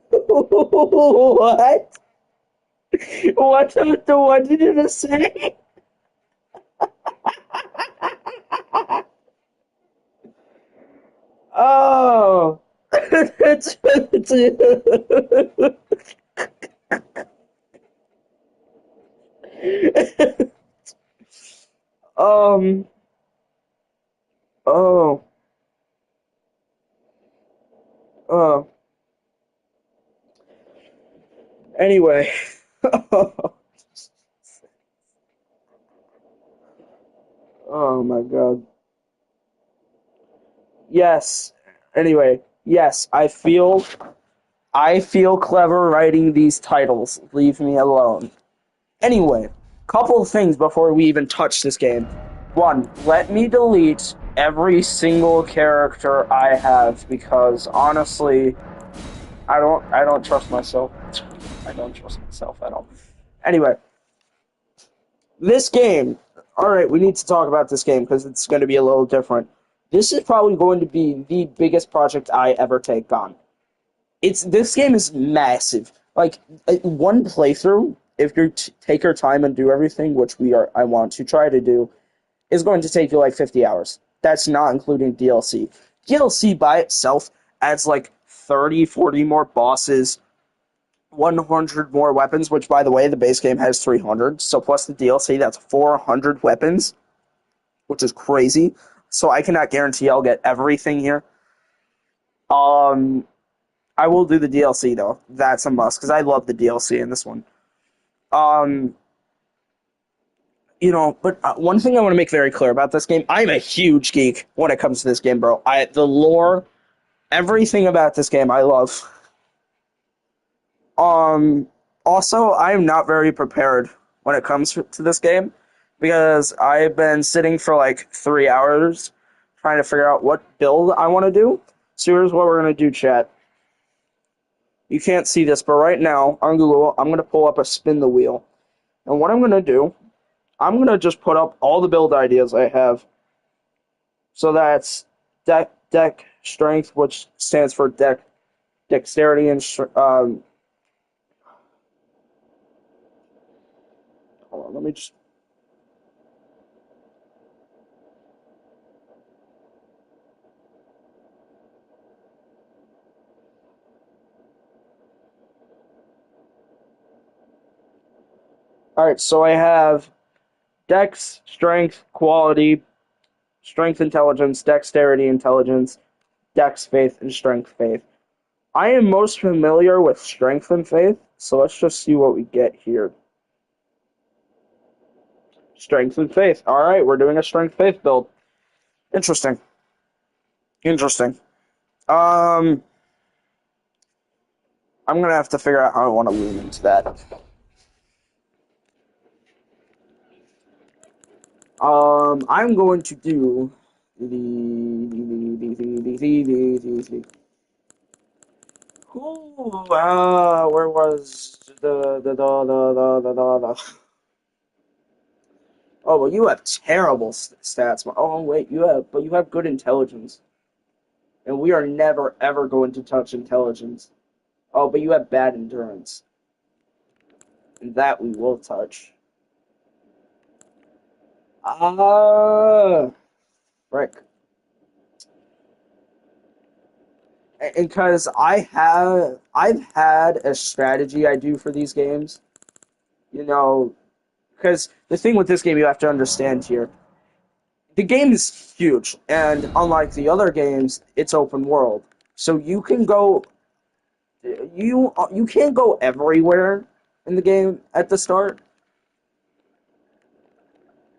What? What did you just say? Oh. um. Oh. Oh. Anyway. Oh my God. Yes. Anyway, yes, I feel clever writing these titles. Leave me alone. Anyway, couple of things before we even touch this game. One, let me delete every single character I have because honestly, I don't trust myself. I don't trust myself at all. Anyway, this game. All right, we need to talk about this game because it's going to be a little different. This is probably going to be the biggest project I ever take on. This game is massive. Like one playthrough, if you take your time and do everything, which I want to try to do, is going to take you like 50 hours. That's not including DLC. DLC by itself adds like 30, 40 more bosses, 100 more weapons, which by the way, the base game has 300. So plus the DLC, that's 400 weapons, which is crazy. So I cannot guarantee I'll get everything here. Um, I will do the DLC though. That's a must because I love the DLC in this one. Um, but one thing I want to make very clear about this game, I'm a huge geek when it comes to this game, bro. The lore, everything about this game, I love. Um, Also, I am not very prepared when it comes to this game because I've been sitting for like 3 hours trying to figure out what build I want to do. So here's what we're gonna do, chat. You can't see this, but right now on Google, I'm gonna pull up a spin the wheel. And what I'm going to do, I'm going to just put up all the build ideas I have. So that's deck strength, which stands for dexterity and hold on, let me just. All right, so I have dex, strength, quality, strength, intelligence, dexterity, intelligence, dex, faith, and strength, faith. I am most familiar with strength and faith, so let's just see what we get here. Strength and faith. All right, we're doing a strength faith build. Interesting. Interesting. Um, I'm gonna have to figure out how I want to lean into that. I'm going to do the Ooh, where was the Oh, well, you have terrible stats. Oh, wait, you have good intelligence, and we are never ever going to touch intelligence. Oh, but you have bad endurance, and that we will touch. Ah, frick. Because I've had a strategy I do for these games. You know, because the thing with this game you have to understand here, the game is huge, and unlike the other games, it's open world. So you can't go everywhere in the game at the start,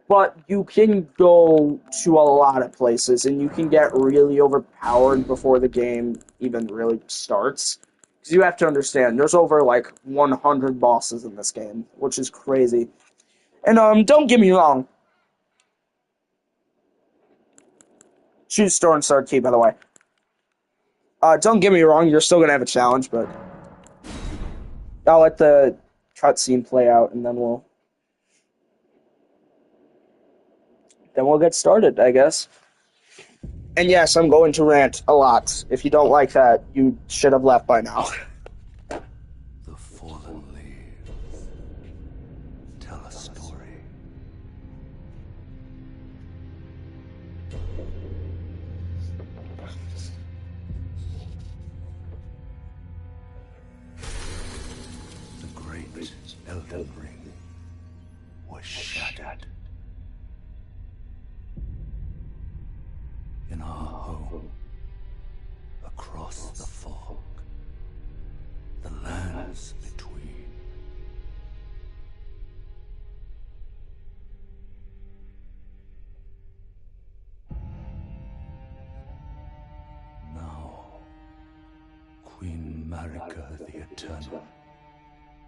but you can go to a lot of places, and you can get really overpowered before the game even really starts. Because you have to understand, there's over like 100 bosses in this game, which is crazy. And don't get me wrong, choose store and start key, by the way. Don't get me wrong, you're still gonna have a challenge, but I'll let the cutscene play out, and then we'll get started, I guess. And yes, I'm going to rant a lot. If you don't like that, you should have left by now. The fallen leaves tell a story. The great Elden Ring was shattered. In our home, across the fog, the lands between. Now, Queen Marika the Eternal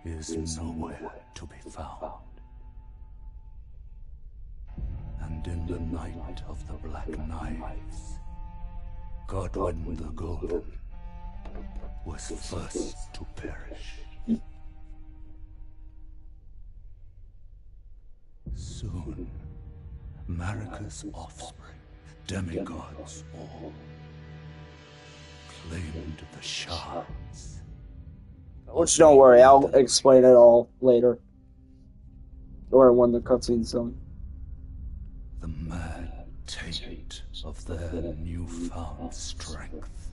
is nowhere to be found. And in the night of the Black Knives, Godwin the Golden was first to perish. Soon, Marika's offspring, demigods all, claimed the shards. Which, don't worry, I'll explain it all later. Or when the cutscene's done. The mad taint of their newfound strength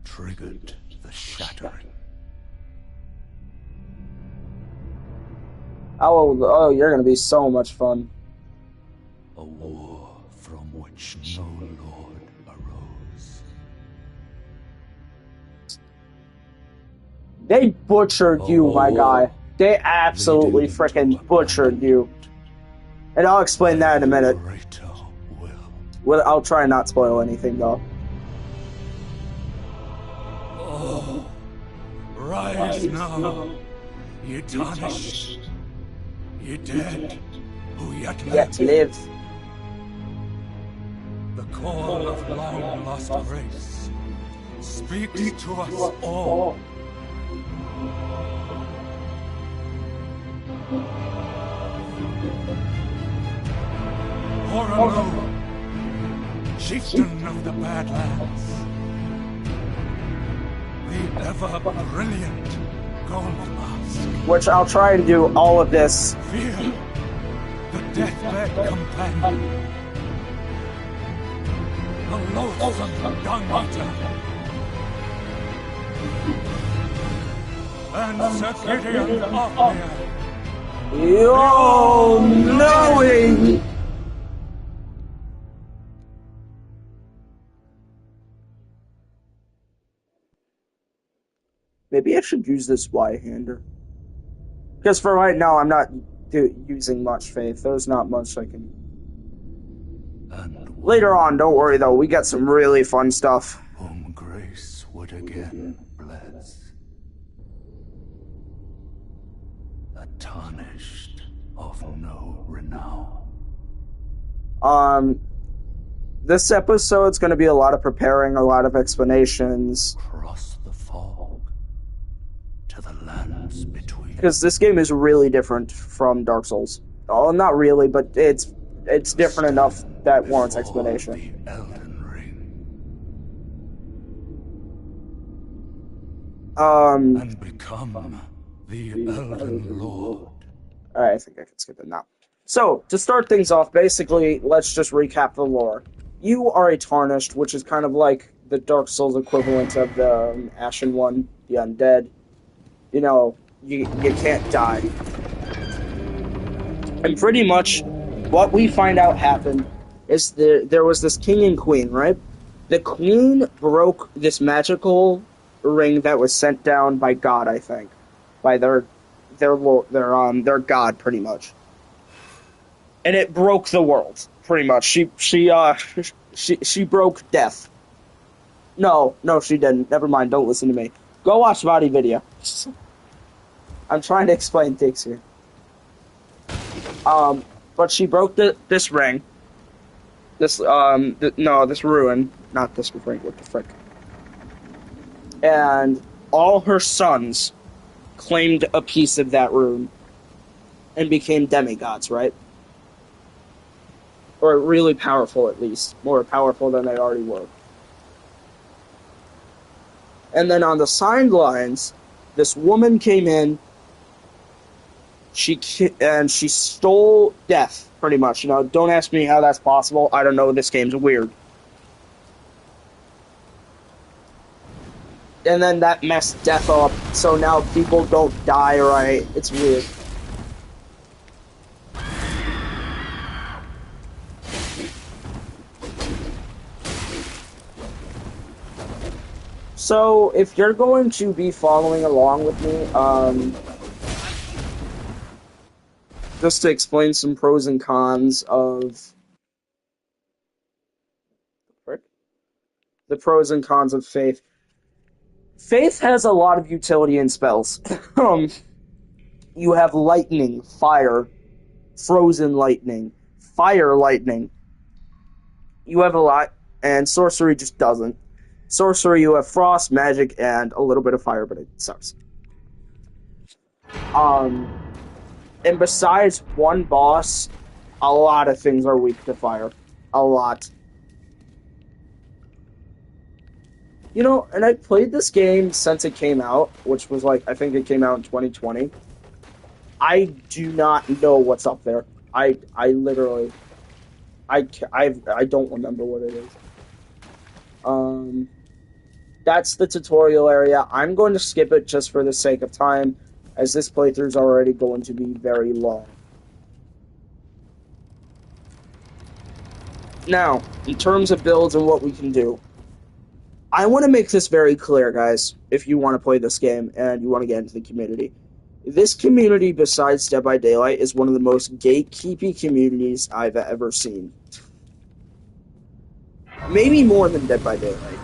triggered the shattering. Oh, you're gonna be so much fun. A war from which no lord arose. They butchered you, my guy. They absolutely freaking butchered you. And I'll explain that in a minute. Well, I'll try and not spoil anything, though. Oh, rise now, ye tarnished, ye dead, who yet live. The call of long-lost race speaks to us all. Horaloo, chieftain of the Badlands, the ever-brilliant Gold Mask. Which I'll try and do all of this. Fear, the deathbed companion, the loathsome Dung Eater, and Sir Gideon Othmere. Yo, knowing. Maybe I should use this Y-hander. Because for right now, I'm not using much faith. There's not much I can... Later on, don't worry though, we got some really fun stuff. Whom grace would again bless. A tarnished of no renown. This episode's going to be a lot of preparing, a lot of explanations. Cross the fog to the lands between. Because this game is really different from Dark Souls. Oh, not really, but it's different enough that warrants explanation. The Elden Ring. And become the Elden Lord. Alright, I think I can skip it now. So, to start things off, basically, let's just recap the lore. You are a Tarnished, which is kind of like the Dark Souls equivalent of the Ashen One, the Undead. You know, you can't die. And pretty much, what we find out happened is there was this king and queen, right? The queen broke this magical ring that was sent down by God, I think. By their God, pretty much. And it broke the world, pretty much. She broke death. No, she didn't. Never mind. Don't listen to me. Go watch Body Video. I'm trying to explain things here. But she broke this ring. This ruin, not this ring. What the frick? And all her sons claimed a piece of that rune and became demigods, right? or really powerful at least, more powerful than they already were. And then on the sidelines, this woman came in. She stole death, pretty much. You know, don't ask me how that's possible. I don't know. This game's weird. And then that messed death up, so now people don't die right. It's weird. So, if you're going to be following along with me, just to explain some pros and cons of the pros and cons of Faith. Faith has a lot of utility in spells. You have lightning, fire, frozen lightning, fire lightning. You have a lot, and sorcery just doesn't. Sorcery, you have frost, magic, and a little bit of fire, but it sucks. And besides one boss, a lot of things are weak to fire. A lot. You know, and I played this game since it came out, which was like, I think it came out in 2020. I do not know what's up there. I literally, I don't remember what it is. That's the tutorial area. I'm going to skip it just for the sake of time, as this playthrough is already going to be very long. Now, in terms of builds and what we can do, I want to make this very clear, guys, if you want to play this game and you want to get into the community. This community, besides Dead by Daylight, is one of the most gatekeepy communities I've ever seen. Maybe more than Dead by Daylight.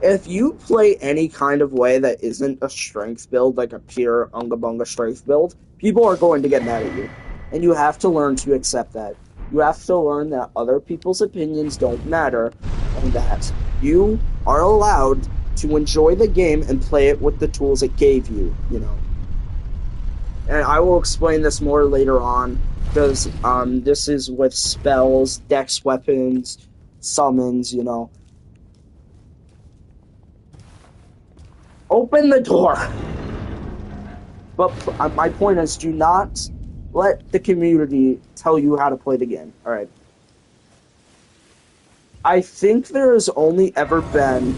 If you play any kind of way that isn't a strength build, like a pure Unga Bunga strength build, people are going to get mad at you. And you have to learn to accept that. You have to learn that other people's opinions don't matter, and that you are allowed to enjoy the game and play it with the tools it gave you, you know. And I will explain this more later on, because this is with spells, dex weapons, summons, you know. Open the door! But my point is, do not let the community tell you how to play the game, alright? I think there has only ever been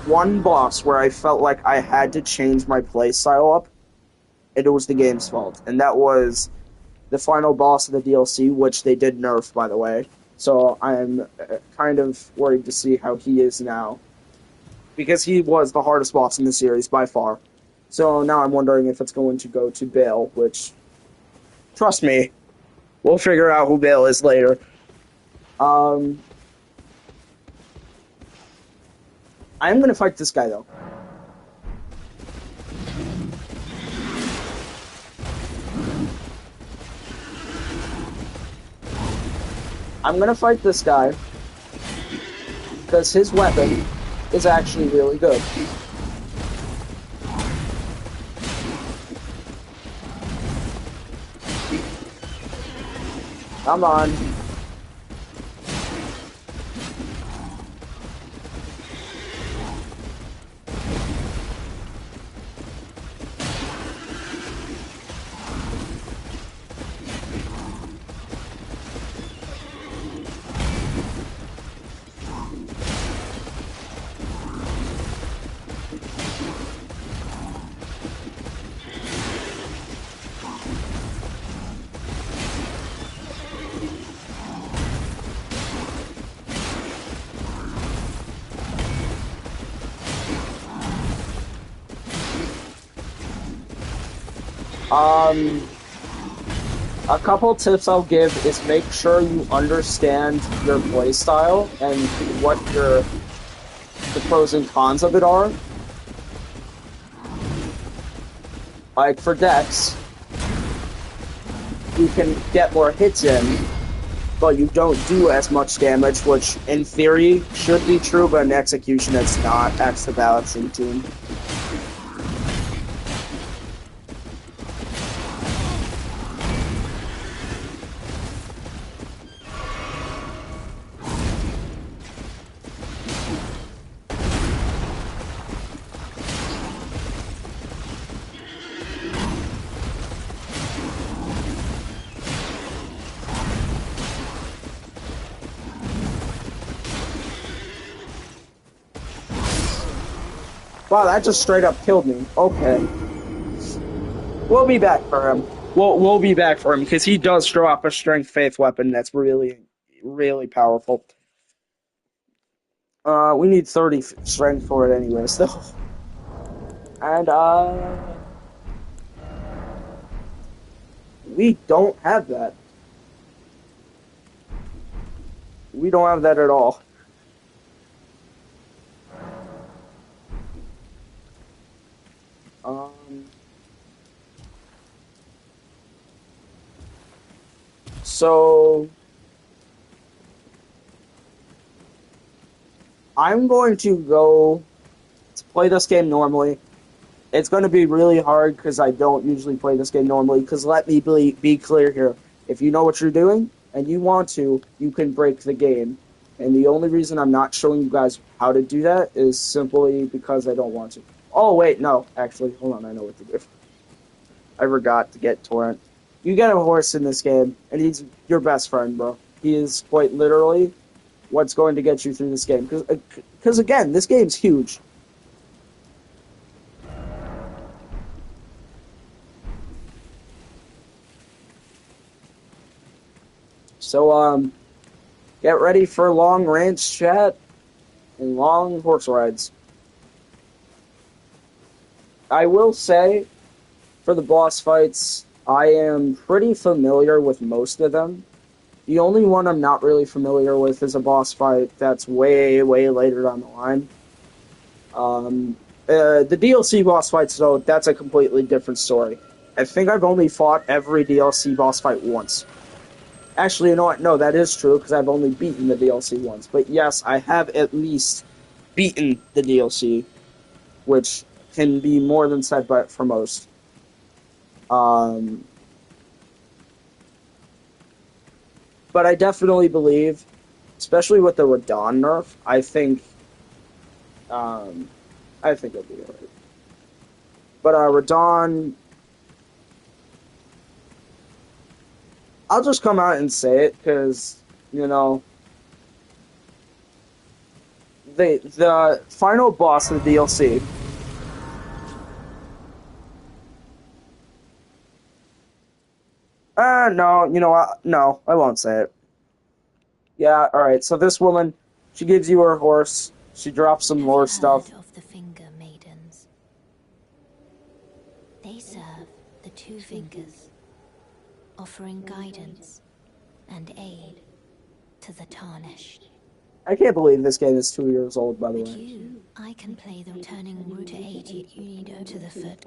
one boss where I felt like I had to change my playstyle up, and it was the game's fault. And that was the final boss of the DLC, which they did nerf, by the way. So I'm kind of worried to see how he is now, because he was the hardest boss in the series by far. So now I'm wondering if it's going to go to Bale, which, trust me, we'll figure out who Bale is later. I'm gonna fight this guy, though. I'm gonna fight this guy because his weapon is actually really good. Come on. A couple tips I'll give is make sure you understand your playstyle and what the pros and cons of it are. Like for Dex, you can get more hits in, but you don't do as much damage, which in theory should be true, but in execution it's not. That's the balancing team. Wow, that just straight up killed me. Okay. We'll be back for him. We'll be back for him because he does drop a strength faith weapon that's really, really powerful. We need 30 strength for it anyways, though. And, we don't have that. We don't have that at all. Um, so I'm going to go to play this game normally. It's going to be really hard because I don't usually play this game normally. Because let me be clear here. If you know what you're doing and you want to, you can break the game. And the only reason I'm not showing you guys how to do that is simply because I don't want to. Oh, wait, no. Actually, hold on. I know what to do. I forgot to get Torrent. You get a horse in this game, and he's your best friend, bro. He is quite literally what's going to get you through this game. Because again, this game's huge. So, get ready for long range chat and long horse rides. I will say, for the boss fights, I am pretty familiar with most of them. The only one I'm not really familiar with is a boss fight that's way, way later down the line. The DLC boss fights, though, that's a completely different story. I think I've only fought every DLC boss fight once. Actually, you know what? No, that is true, because I've only beaten the DLC once. But yes, I have at least beaten the DLC, which can be more than said for most. Um, but I definitely believe, especially with the Radon nerf, I think it'll be alright. But Radon, I'll just come out and say it because you know the final boss of the DLC. No, you know what? No, I won't say it. Yeah, all right. So this woman, she gives you her horse. She drops some more stuff. Of the Finger Maidens. They serve the two fingers, offering guidance and aid to the tarnished. I can't believe this game is 2 years old, by the But way. I can play the turning route to aid you need to the foot.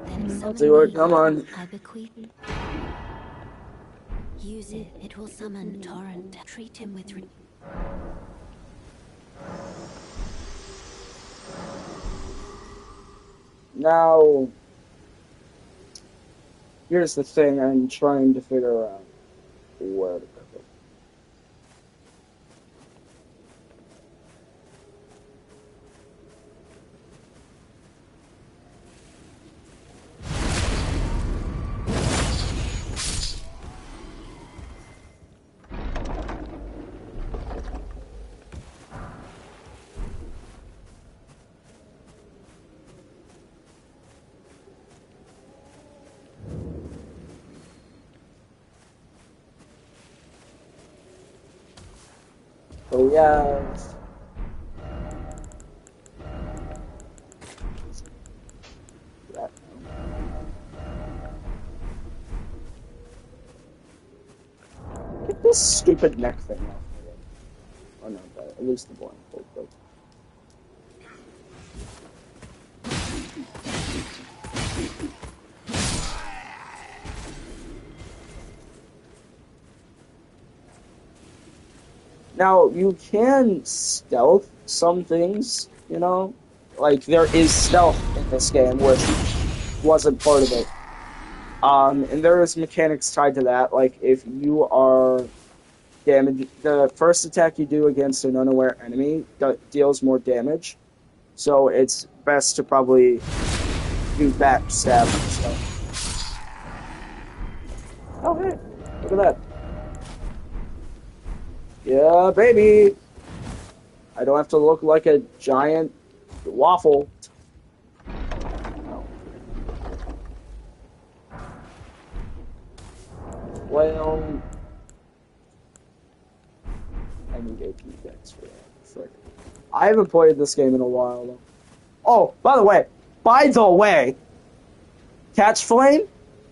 Then I'll do it. Come on. I bequeath. Use it. It will summon Torrent. Treat him with. Now, here's the thing I'm trying to figure out where to go. So yeah. Get this stupid neck thing off. Oh no, but at least the blindfold. But... Now, you can stealth some things, you know? Like, there is stealth in this game, which wasn't part of it. And there is mechanics tied to that, like, if you are damaged, the first attack you do against an unaware enemy deals more damage, so it's best to probably do backstab and stuff. Oh, hey, look at that. Yeah, baby! I don't have to look like a giant waffle. don't. I need AP decks for that. Frick. I haven't played this game in a while though. Oh, by the way, Catch Flame,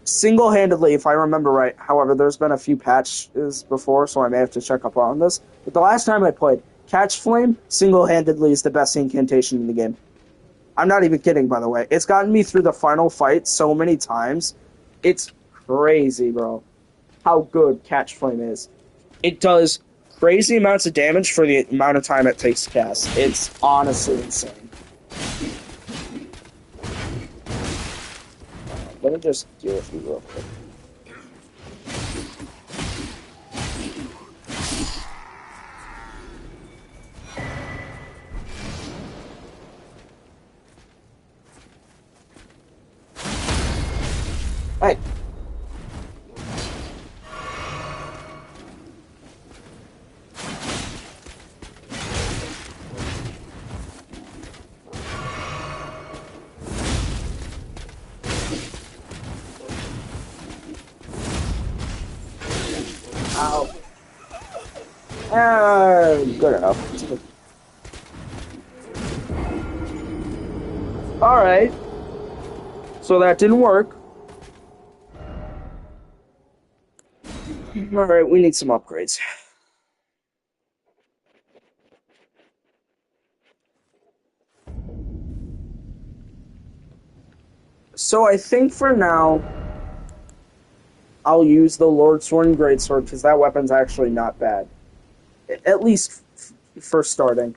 single-handedly, if I remember right. However, there's been a few patches before, so I may have to check up on this. But the last time I played, Catch Flame, single-handedly is the best incantation in the game. I'm not even kidding, by the way. It's gotten me through the final fight so many times. It's crazy, bro, how good Catch Flame is. It does crazy amounts of damage for the amount of time it takes to cast. It's honestly insane. Let me just deal with you real quick. Hey. Ow. Good enough. Alright. So that didn't work. Alright, we need some upgrades. So I think for now, I'll use the Lord Sword and Greatsword because that weapon's actually not bad. At least for starting.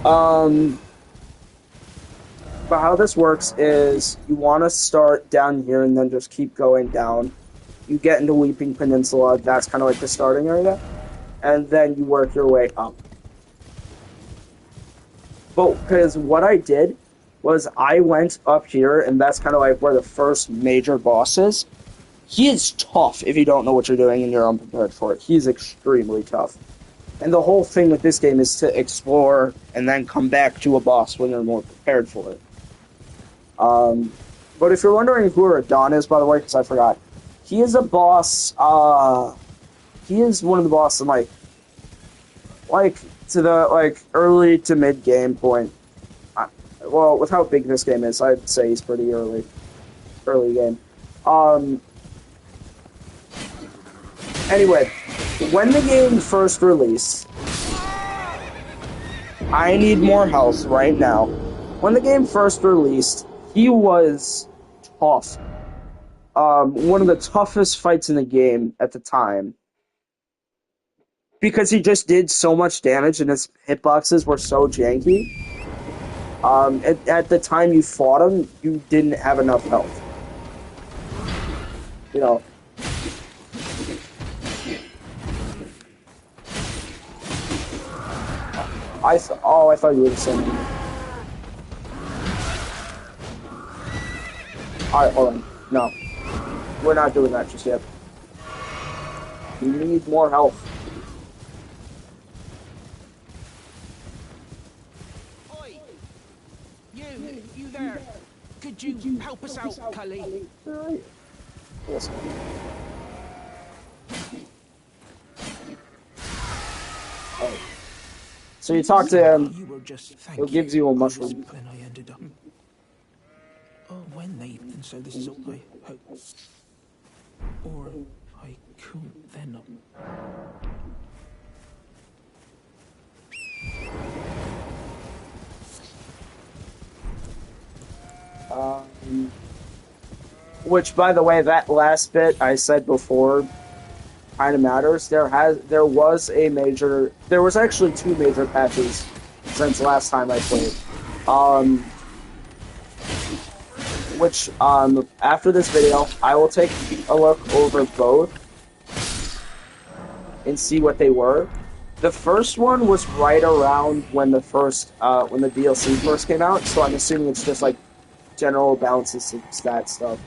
But how this works is you want to start down here and then just keep going down. You get into Weeping Peninsula, that's kind of like the starting area. And then you work your way up. But because what I did was I went up here, and that's kind of like where the first major boss is. He is tough if you don't know what you're doing and you're unprepared for it. He's extremely tough. And the whole thing with this game is to explore and then come back to a boss when you're more prepared for it. But if you're wondering who Radon is, by the way, because I forgot, he is a boss, he is one of the bosses in, to the, early to mid-game point. Well, with how big this game is, I'd say he's pretty early game. Anyway, when the game first released, I need more health right now. When the game first released, he was tough. One of the toughest fights in the game at the time. Because he just did so much damage and his hitboxes were so janky. At the time you fought him, you didn't have enough health. You know. I thought you were the same. Alright, hold on. No. We're not doing that just yet. We need more health. Oi! You there? Could you help us out, Cully? Yes. Oh. So you talk to him, he gives you a mushroom. I ended up. Oh, when Nathan, so this is all I hope. Or I couldn't then. Which, by the way, that last bit I said before kind of matters. There was actually two major patches since last time I played. After this video, I will take a look over both and see what they were. The first one was right around when the DLC first came out, so I'm assuming it's just like general balances and stat stuff.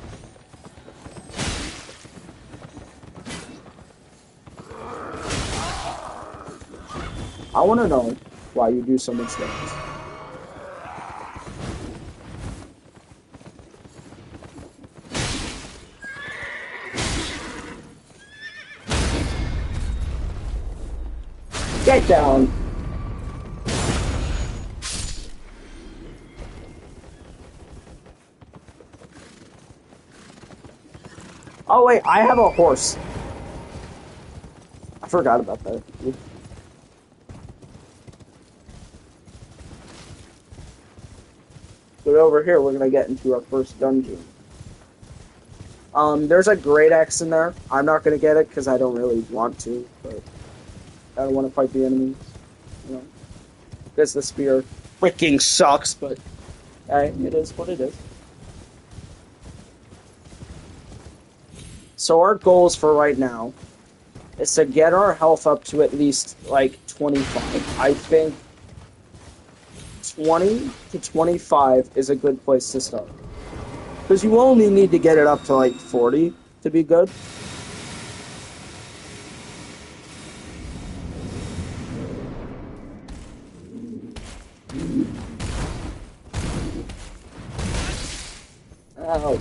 I want to know why you do so much damage. Get down. Oh wait, I have a horse. I forgot about that. But over here, we're gonna get into our first dungeon. There's a great axe in there. I'm not gonna get it because I don't really want to, but I don't want to fight the enemies. You know, because the spear freaking sucks. But hey, it is what it is. So our goals for right now is to get our health up to at least like 25. I think 20 to 25 is a good place to start. Because you only need to get it up to like 40 to be good. Ow.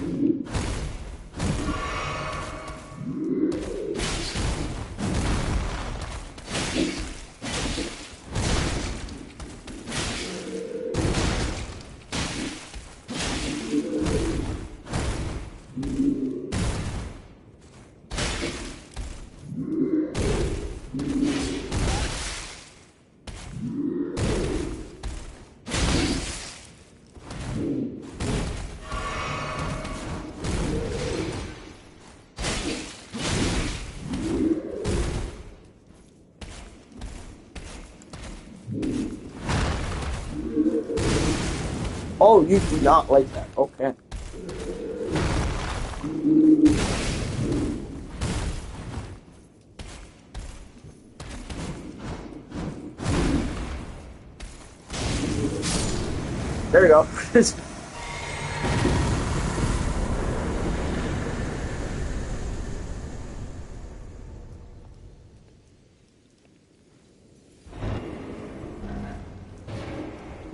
Oh, you do not like that. Okay. There you go.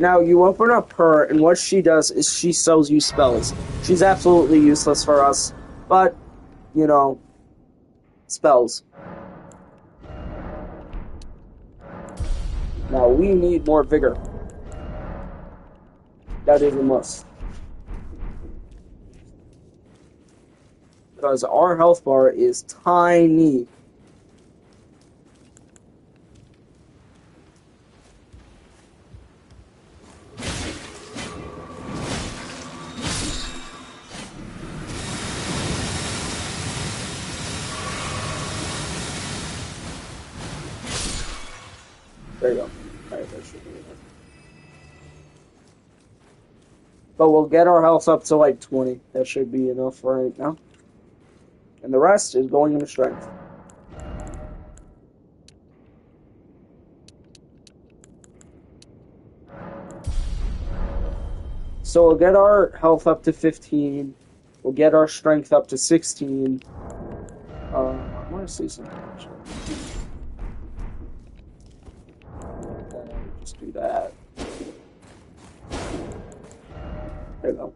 Now, you open up her, and what she does is she sells you spells. She's absolutely useless for us, but, you know, spells. Now, we need more vigor. That is a must. Because our health bar is tiny. There you go. Alright, that should be enough. But we'll get our health up to like 20. That should be enough right now. And the rest is going into strength. So we'll get our health up to 15. We'll get our strength up to 16. I want to see something actually. Just do that. There you go.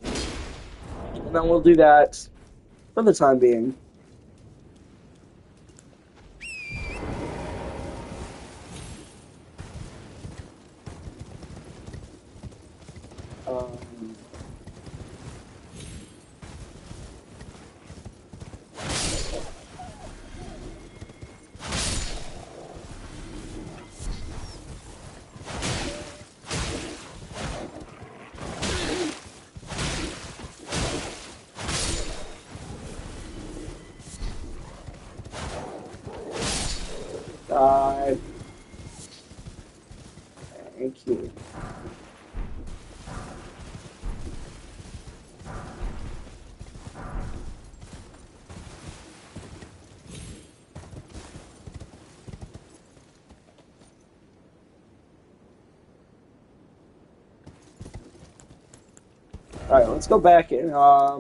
And then we'll do that for the time being. Um, die. Thank you. Alright, let's go back and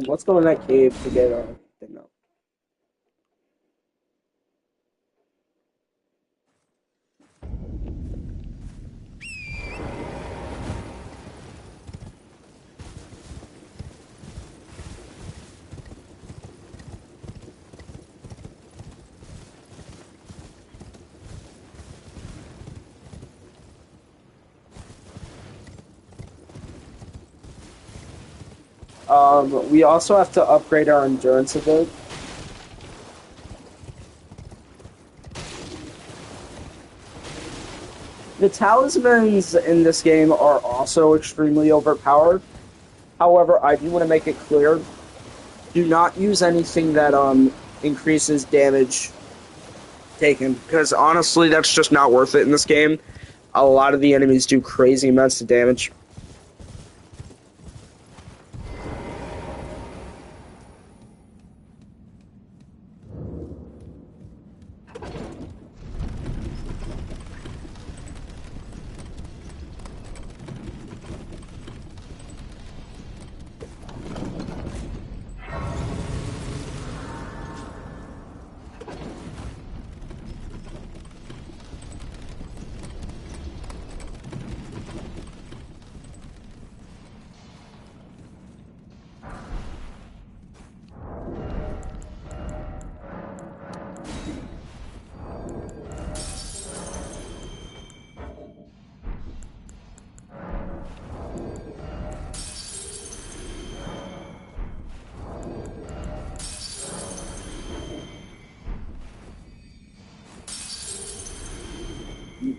let's go in that cave to get our thing up. We also have to upgrade our endurance a bit. The talismans in this game are also extremely overpowered. However, I do want to make it clear, do not use anything that increases damage taken, because honestly, that's just not worth it in this game. A lot of the enemies do crazy amounts of damage.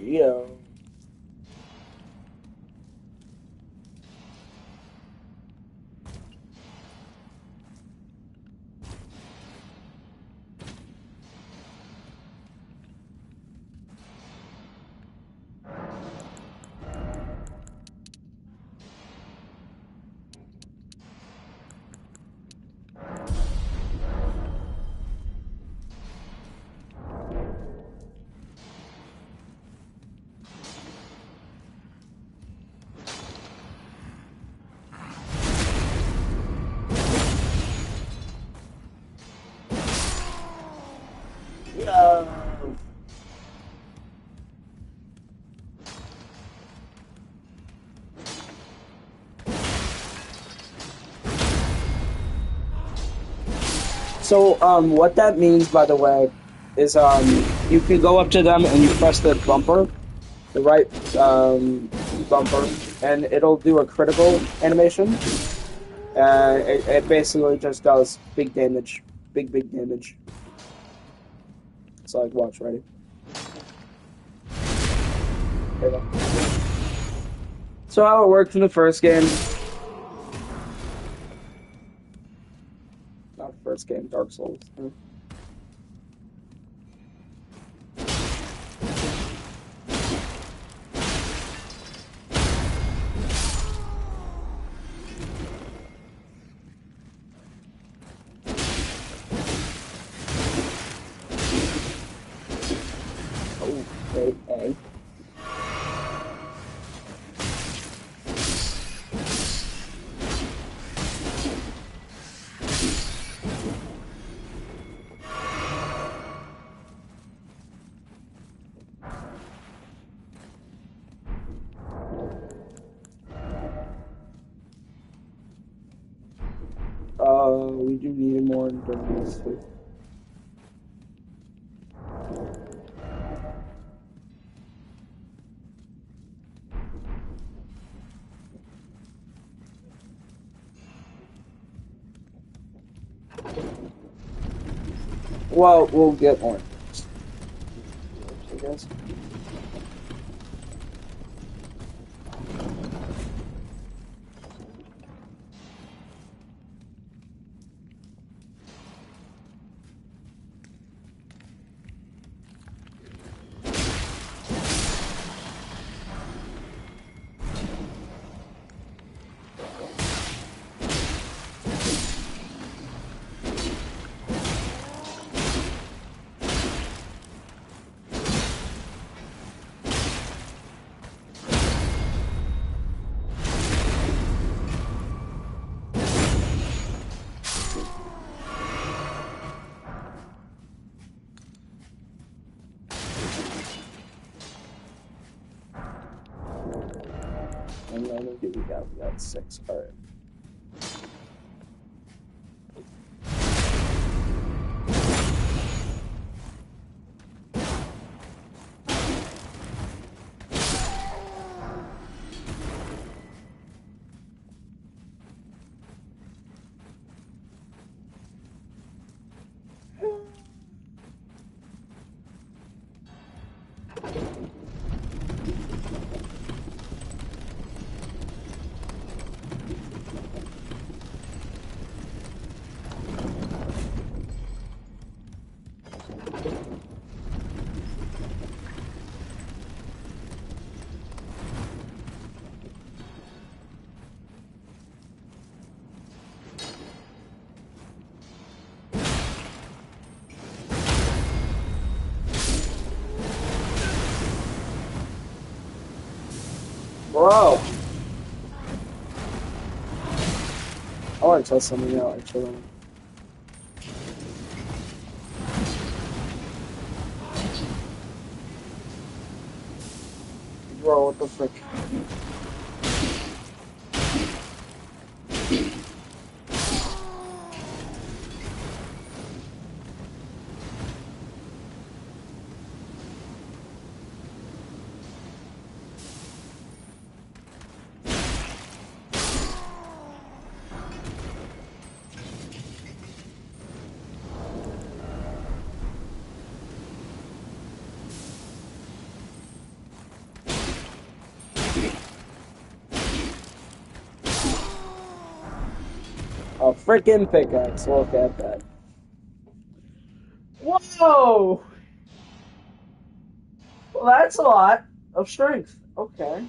Yeah. Yeah. So, what that means, by the way, is you can go up to them and you press the bumper, the right bumper, and it'll do a critical animation. It basically just does big damage, big damage. So, like, watch, ready? There you go. So, how it worked in the first game? Not first game, Dark Souls. Okay. We do need more endurance too. Well, we'll get more. I guess. And then we got 6. All right. Bro. I want to test something out, actually. Bro, what the frick? A freaking pickaxe. Look at that. Whoa! Well, that's a lot of strength. Okay.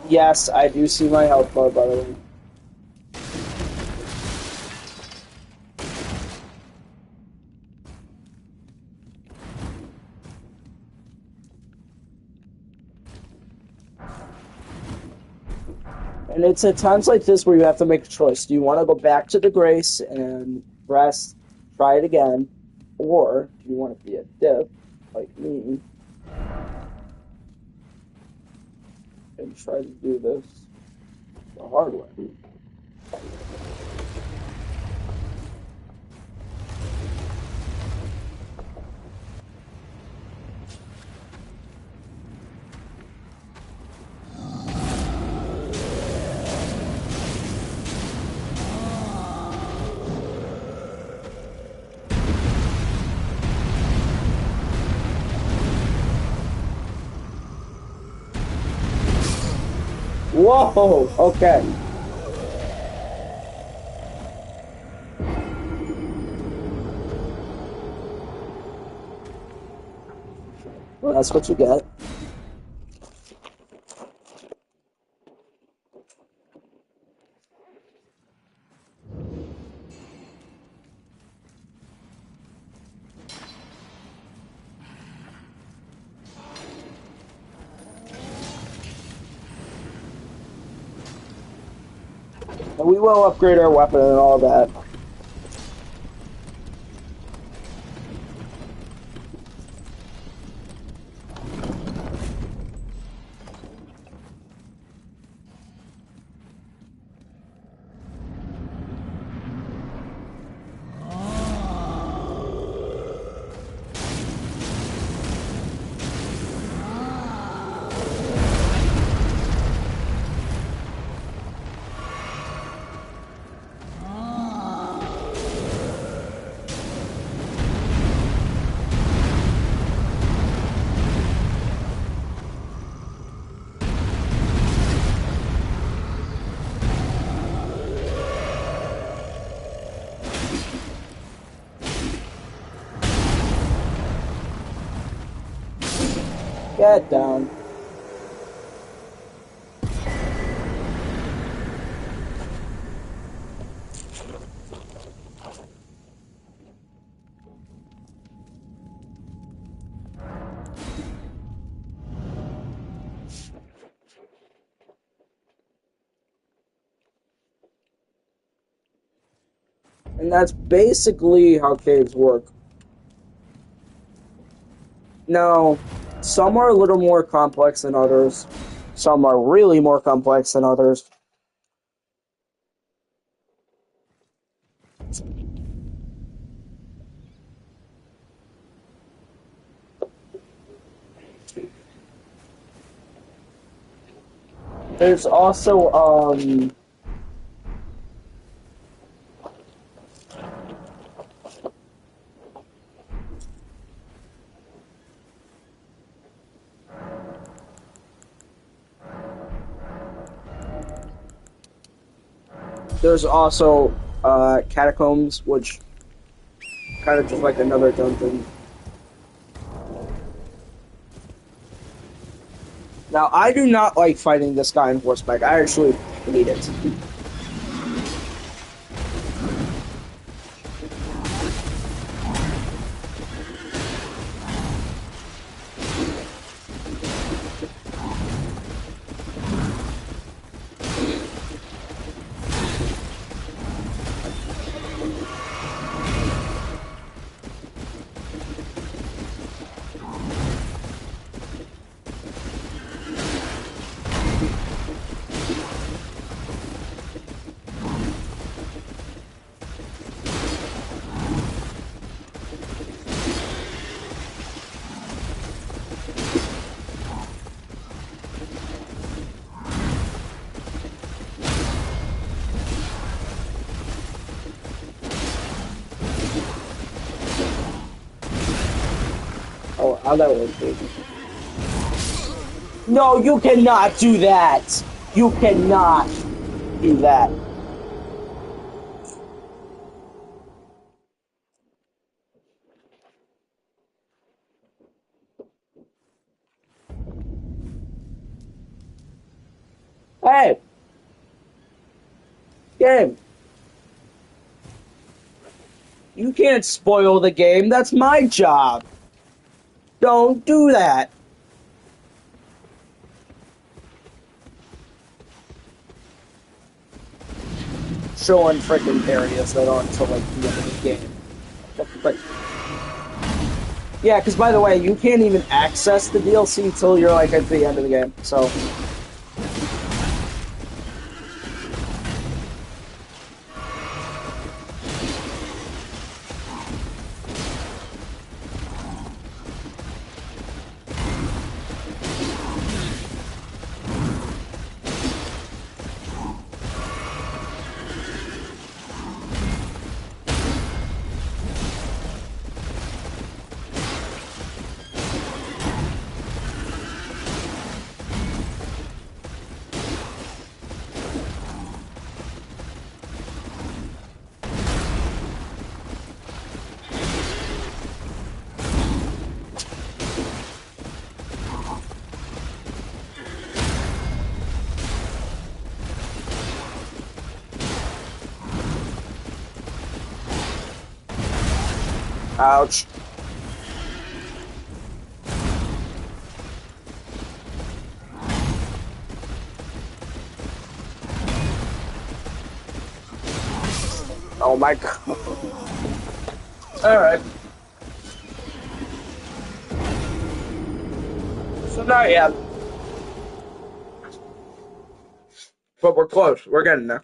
Yes, I do see my health bar, by the way. And it's at times like this where you have to make a choice. Do you want to go back to the Grace and rest, try it again, or do you want to be a dip like me and try to do this the hard way? Whoa! Okay. Well, that's what you get. And we will upgrade our weapon and all that. Get down. And that's basically how caves work. Now, some are a little more complex than others. Some are really more complex than others. There's also, There's also catacombs, which kind of just like another dungeon. Now, I do not like fighting this guy on horseback. I actually hate it. Oh, how that work, baby? No, you cannot do that. You cannot do that. Hey, game. You can't spoil the game. That's my job. Don't do that. Showing freaking areas that aren't until like the end of the game. But yeah, because by the way, you can't even access the DLC until you're like at the end of the game. So ouch. Oh my god. Alright. So not yet. But we're close. We're getting there.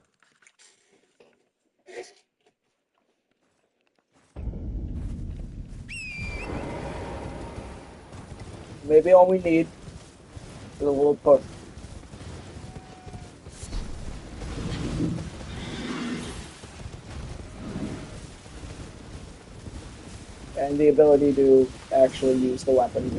Maybe all we need is a little push. And the ability to actually use the weapon.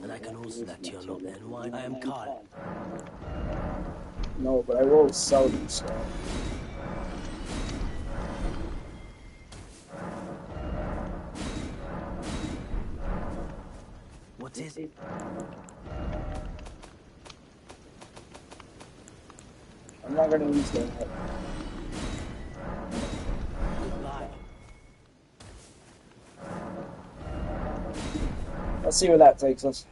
And I can also that you're not and why I am Carl. No, but I will sell you stuff. What is it? I'm not gonna use that. Goodbye. Let's see where that takes us.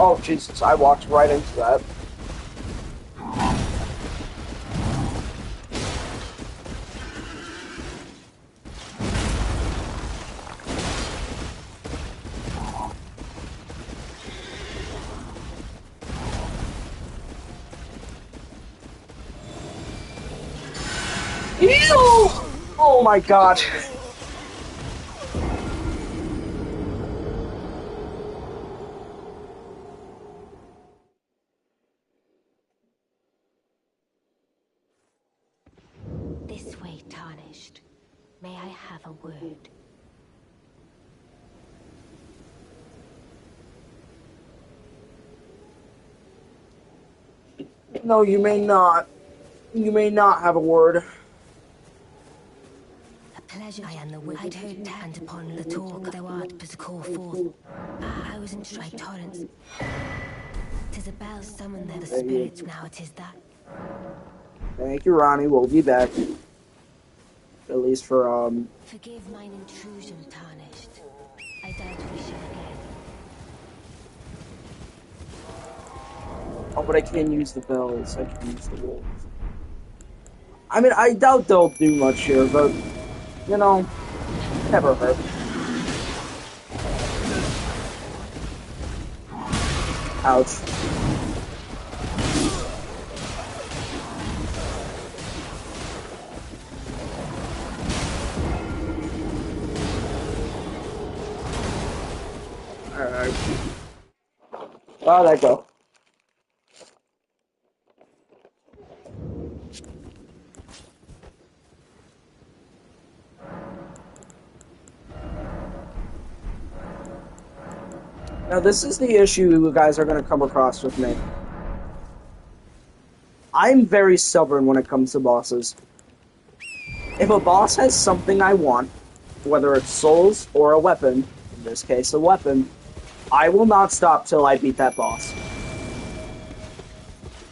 Oh, Jesus, I walked right into that. Ew! Oh my god. This way, Tarnished. May I have a word? No, you may not. You may not have a word. A pleasure. I am the word. I'd heard and upon the talk thou art but to call forth. I was in strike torrents. 'Tis a bell summoned there the spirits, now it is that. Thank you, Ronnie. We'll be back. At least for, Forgive mine intrusion, Tarnished. I doubt we shall again. Oh, but I can't use the bells. I can use the wolves. I mean, I doubt they'll do much here, but, you know, never hurt. Ouch. Alright. How'd that go? Now, this is the issue you guys are going to come across with me. I'm very stubborn when it comes to bosses. If a boss has something I want, whether it's souls or a weapon, in this case a weapon, I will not stop till I beat that boss.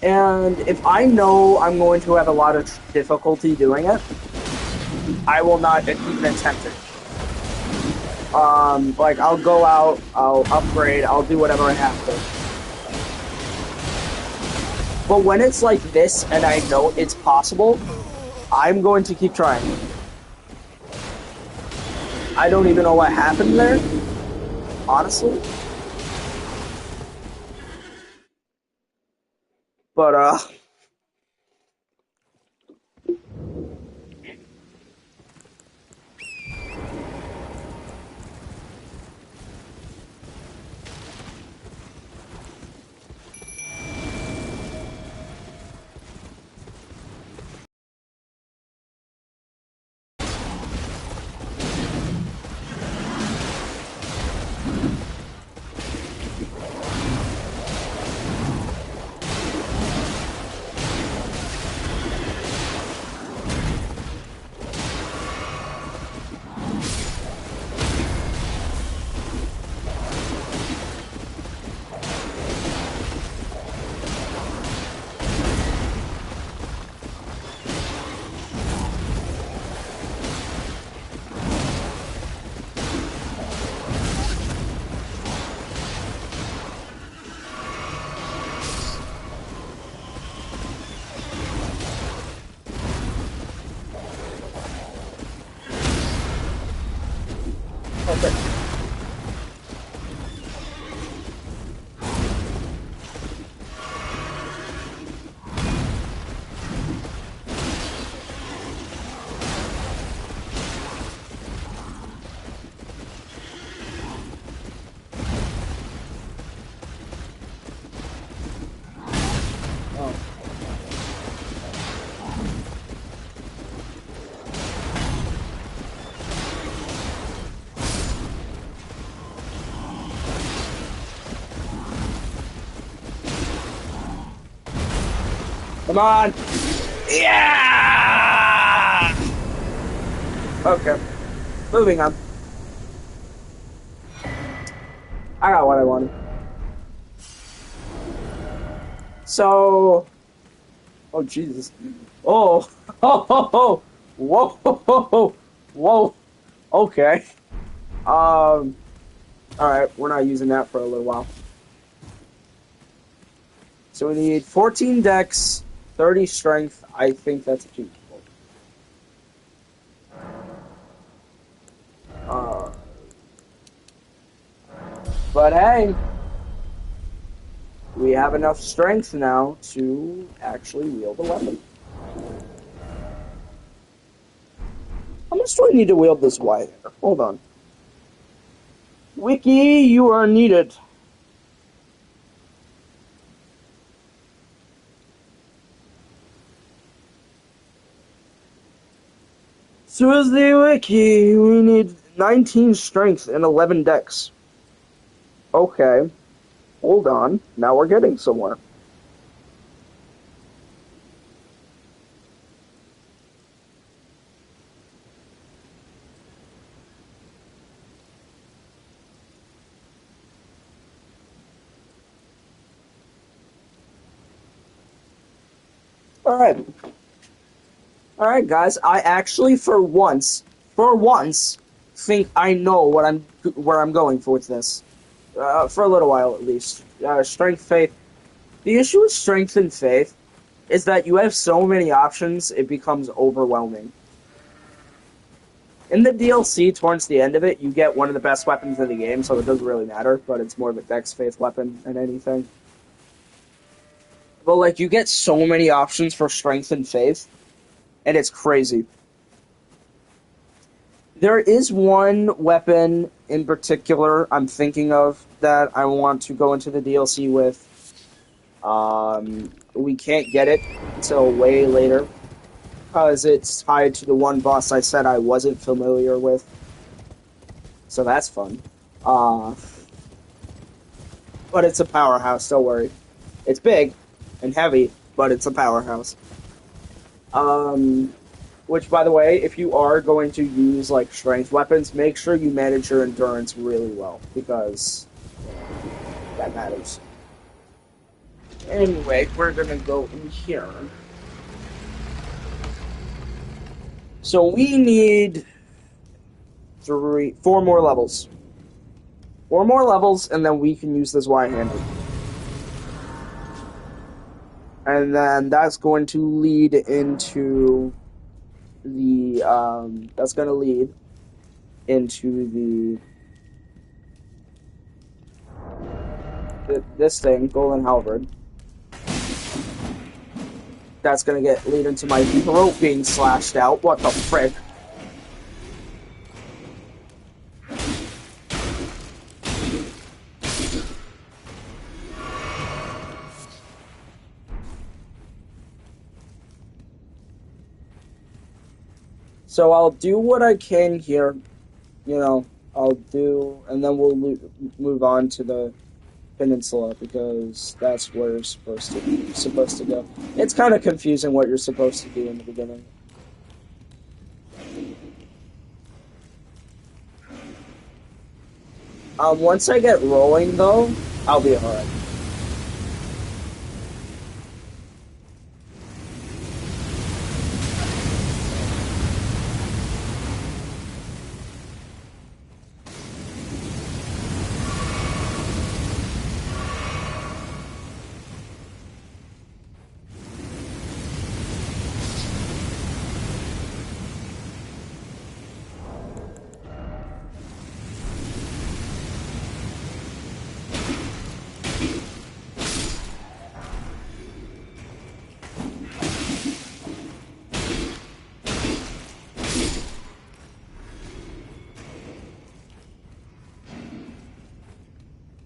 And if I know I'm going to have a lot of difficulty doing it, I will not even attempt it. Like, I'll go out, I'll upgrade, I'll do whatever I have to. But when it's like this, and I know it's possible, I'm going to keep trying. I don't even know what happened there, honestly. But, okay. Oh. Come on! Yeah! Okay. Moving on. I got what I wanted. So... Oh, Jesus. Oh! Oh! Oh! Oh! Whoa! Whoa! Whoa! Okay. Alright, we're not using that for a little while. So we need 14 dex, 30 strength. I think that's achievable. Uh, but hey, we have enough strength now to actually wield a weapon. How much do I need to wield this wire? Hold on. Wiki, you are needed. Tuesday Wiki, we need 19 strength and 11 dex. Okay, hold on. Now we're getting somewhere. Alright. Alright, guys. I actually, for once, think I know where I'm going for with this. For a little while, at least. Strength, faith. The issue with strength and faith is that you have so many options, it becomes overwhelming. In the DLC, towards the end of it, you get one of the best weapons in the game, so it doesn't really matter, but it's more of a dex faith weapon than anything. But, like, you get so many options for strength and faith, and it's crazy. There is one weapon in particular I'm thinking of that I want to go into the DLC with. We can't get it until way later, because it's tied to the one boss I said I wasn't familiar with. So that's fun. But it's a powerhouse, don't worry. It's big and heavy, but it's a powerhouse. Which, by the way, if you are going to use, like, strength weapons, make sure you manage your endurance really well, because, you know, that matters. Anyway, we're gonna go in here. So we need 4 more levels. 4 more levels, and then we can use this Y-handed. And then that's going to lead into the, that's going to lead into this thing, Golden Halberd. That's going to lead into my throat being slashed out. What the frick? So I'll do what I can here, you know, and then we'll move on to the peninsula, because that's where you're supposed to go. It's kind of confusing what you're supposed to do in the beginning. Once I get rolling, though, I'll be alright.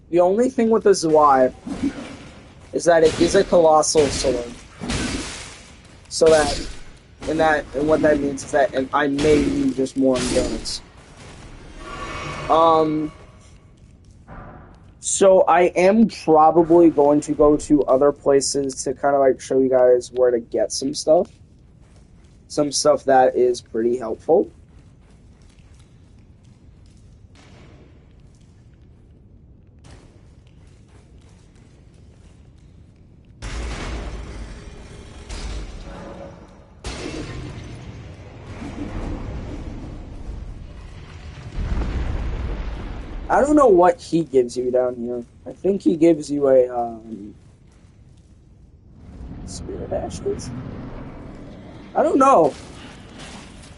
The only thing with the Zwei is that it is a colossal sword. So and what that means is that I may need just more endurance. So I am probably going to go to other places to kind of like show you guys where to get some stuff. Some stuff that is pretty helpful. I don't know what he gives you down here. I think he gives you a, Spirit ashes? I don't know.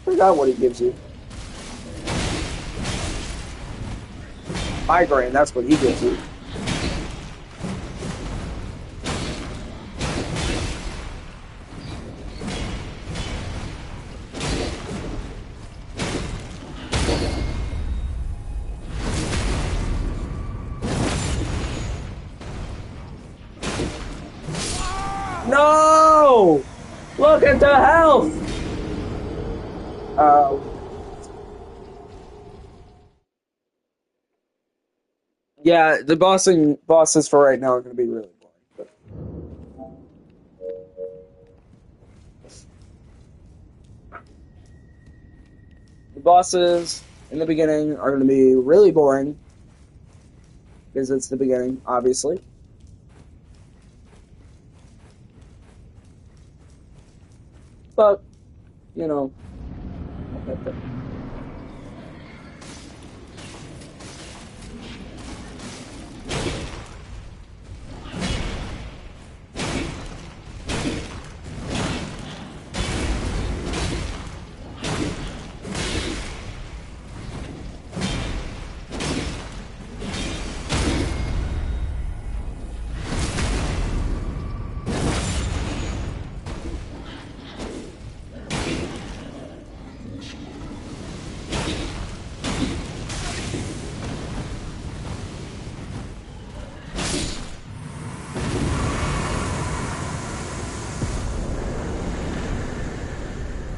Forgot what he gives you. Migraine, that's what he gives you. No! Look at the health! Yeah, the bosses for right now are going to be really boring. But the bosses in the beginning are going to be really boring because it's the beginning, obviously. But, you know,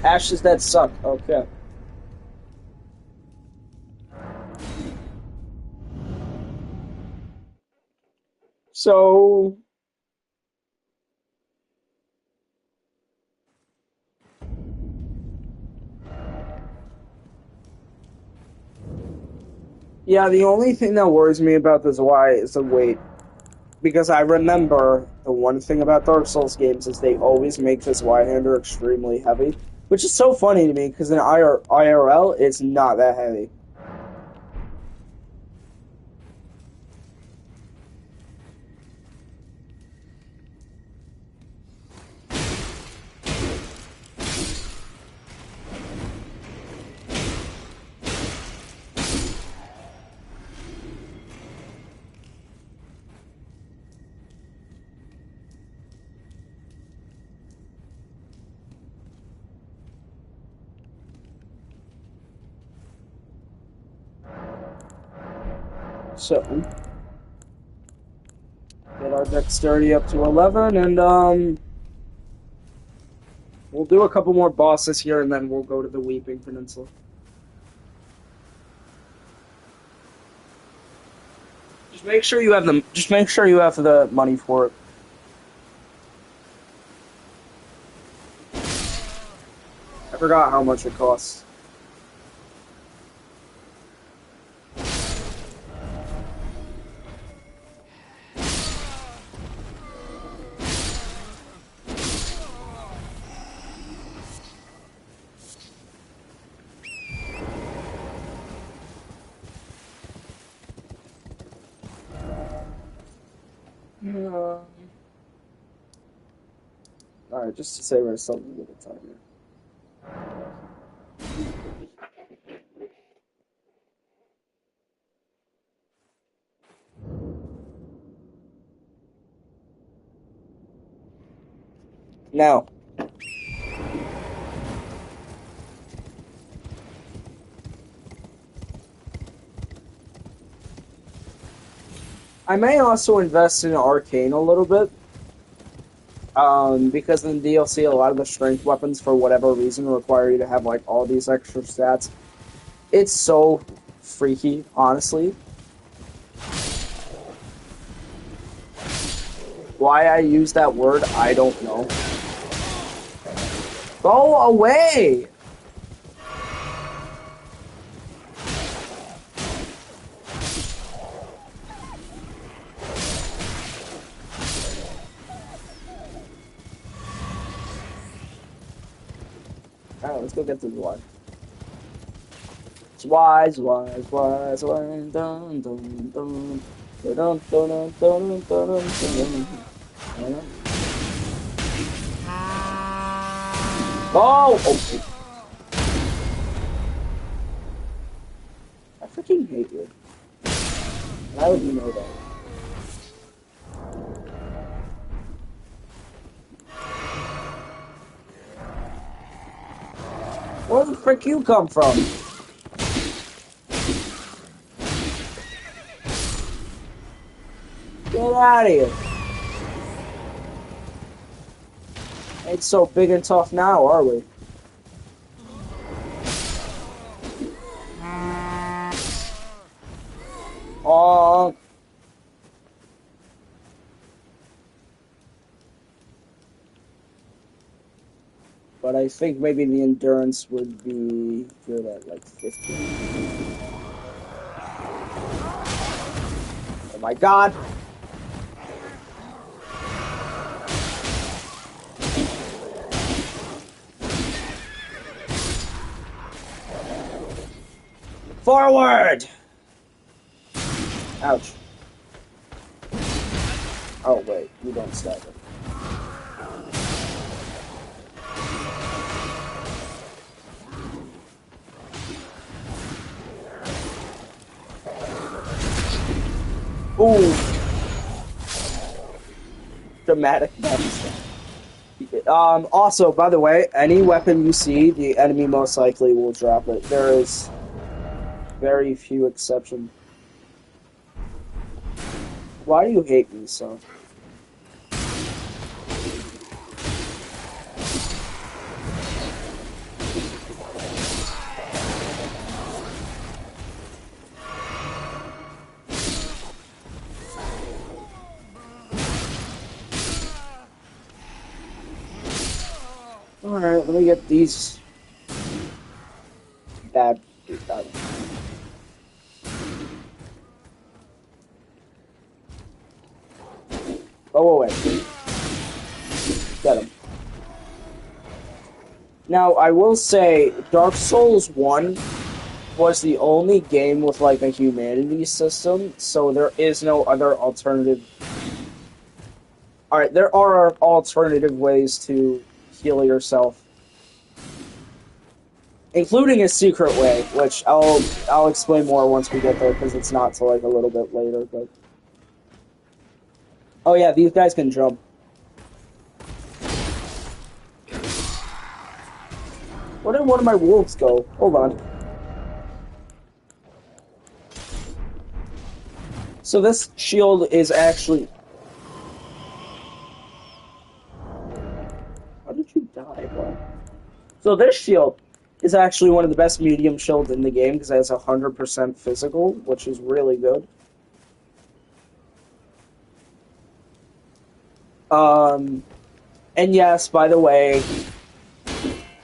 Ashes that suck. Okay. So, yeah, the only thing that worries me about this Y is the weight. Because I remember the one thing about Dark Souls games is they always make this Y-hander extremely heavy. Which is so funny to me, because in IRL, it's not that heavy. So, get our dexterity up to 11, and we'll do a couple more bosses here, and then we'll go to the Weeping Peninsula. Just make sure you have the money for it. I forgot how much it costs. Alright, just to save ourselves a little time here. Now, I may also invest in Arcane a little bit. Because in the DLC, a lot of the strength weapons, for whatever reason, require you to have like all these extra stats. It's so freaky, honestly. Why I use that word, I don't know. Go away! Alright, let's go get to the Y. It's Y, dun, dun, dun. Dun, dun, dun, dun, dun, dun, dun, dun. Oh! Oh! I freaking hate you. Why would you know that? Where the frick you come from? Get out of here. Ain't so big and tough now, are we? Oh. But I think maybe the endurance would be good at like 15. Oh my god! Forward! Ouch. Oh wait, you don't stab it. Ooh. Dramatic damage. Also, by the way, any weapon you see, the enemy most likely will drop it. There is very few exceptions. Why do you hate me so? Alright, let me get these bad. Go away. Get him. Now, I will say, Dark Souls 1 was the only game with, like, a humanity system, so there is no other alternative. Alright, there are alternative ways to heal yourself. Including a secret way, which I'll explain more once we get there, because it's not till, like, a little bit later, but... Oh yeah, these guys can jump. Where did one of my wolves go? Hold on. So this shield is actually... How did you die, bro? So this shield is actually one of the best medium shields in the game because it has 100% physical, which is really good. And yes, by the way,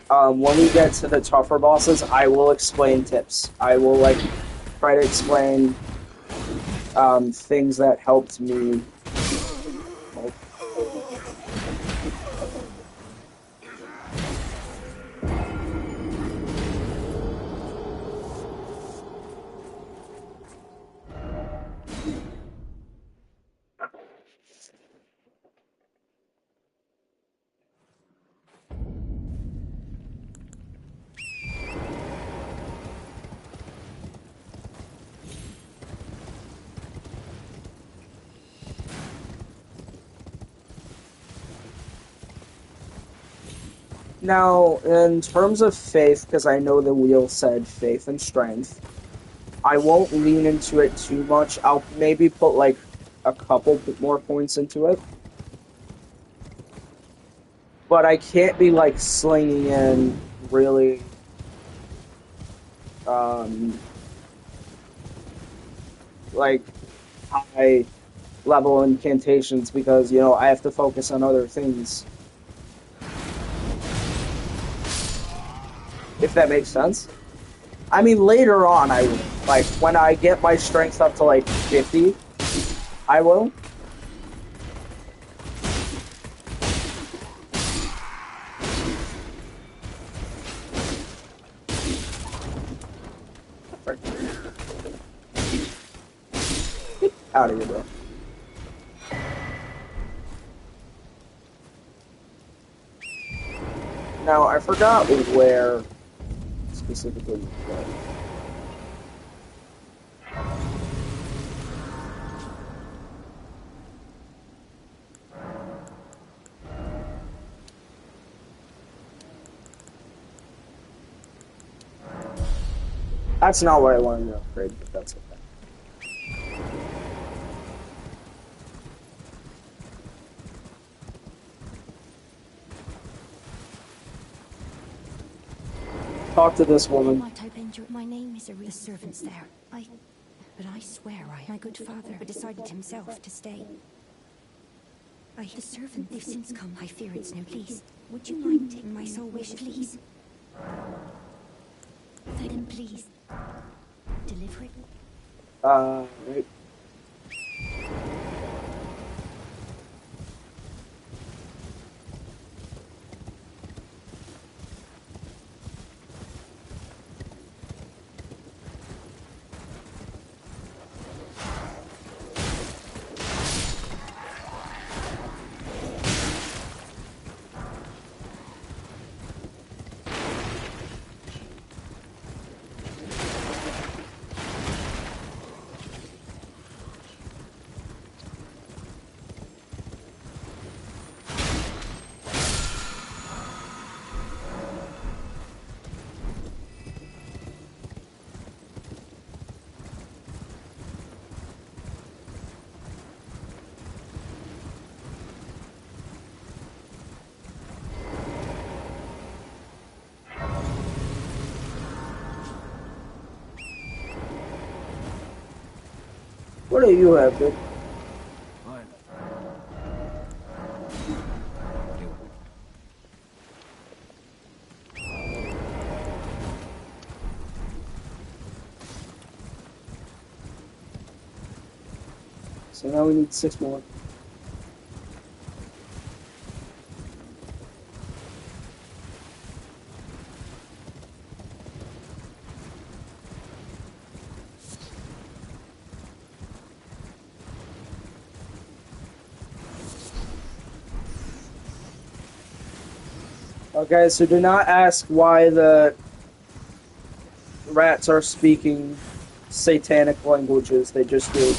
when we get to the tougher bosses, I will explain tips. I will, like, try to explain things that helped me. Now, in terms of faith, because I know the wheel said faith and strength, I won't lean into it too much. I'll maybe put, like, a couple more points into it. But I can't be, like, slinging in really, like, high level incantations because, you know, I have to focus on other things. If that makes sense. I mean, later on, I will. Like, when I get my strength up to, like, 50, I will. Get out of here, bro. Now, I forgot where specifically we play. That's not what I wanted to upgrade, but that's okay. Talk to this woman. Might I bend your... My name is the servants there. But I swear my good father decided himself to stay. The servant, they've since come. I fear it's no please. Would you mind taking my sole wish, please? Then please, deliver it. Right. What do you have, dude? Fine. What do you want? So now we need 6 more. Okay, so do not ask why the rats are speaking satanic languages. They just do.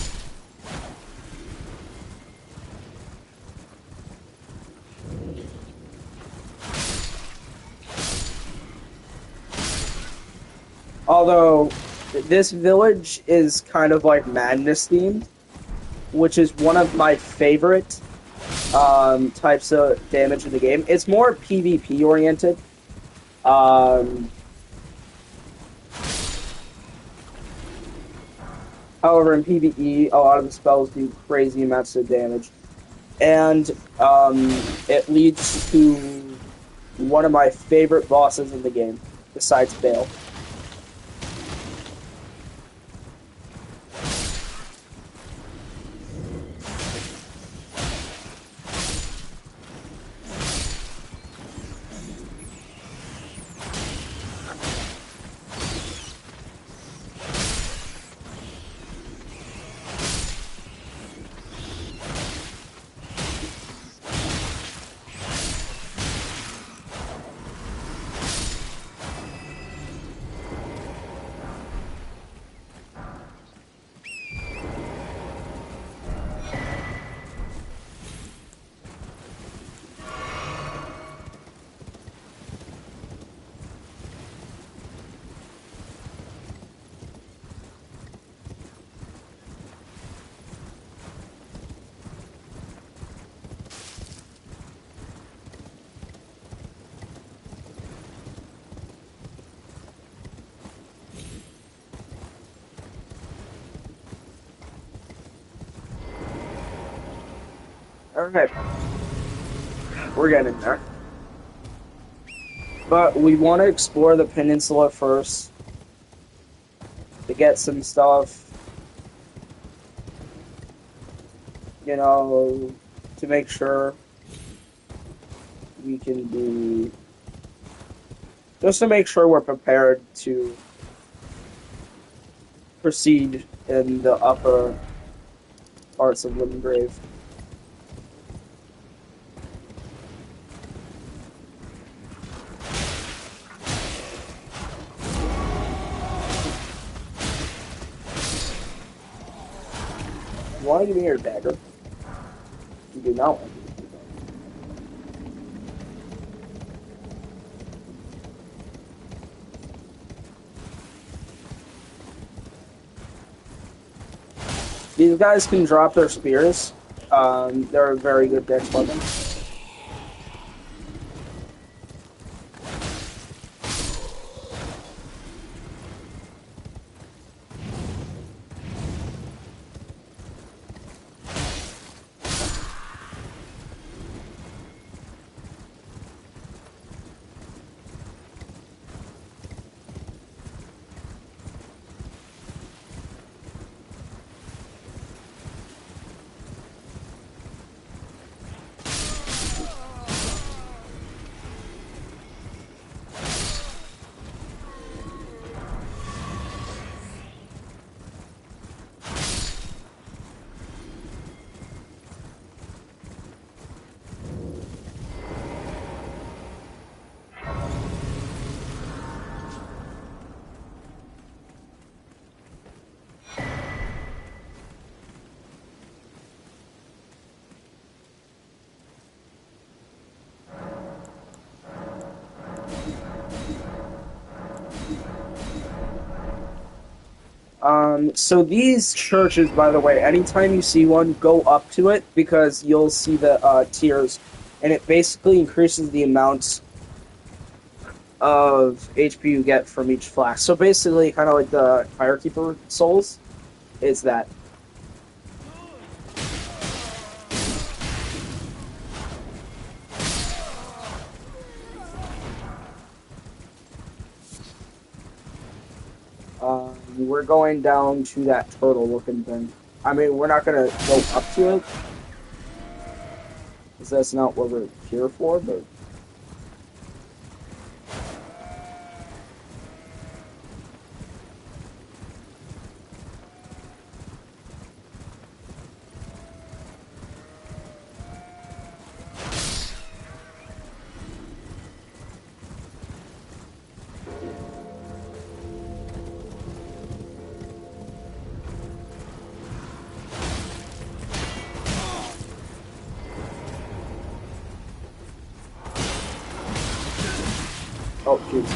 Although, this village is kind of like madness themed, which is one of my favorite types of damage in the game. It's more PvP oriented. However, in PvE, a lot of the spells do crazy amounts of damage. And it leads to one of my favorite bosses in the game, besides Bale. Alright. We're getting there. But we want to explore the peninsula first to get some stuff, you know, to make sure we can be, just to make sure we're prepared to proceed in the upper parts of Limgrave. want to give me your dagger? You do not want to. These guys can drop their spears. They're a very good dex weapon. So these churches, by the way, anytime you see one, go up to it because you'll see the tiers, and it basically increases the amount of HP you get from each flask. So basically, kind of like the Firekeeper souls, is that. We're going down to that turtle-looking thing. I mean, we're not gonna go up to it, because that's not what we're here for, but... Oh, jeez.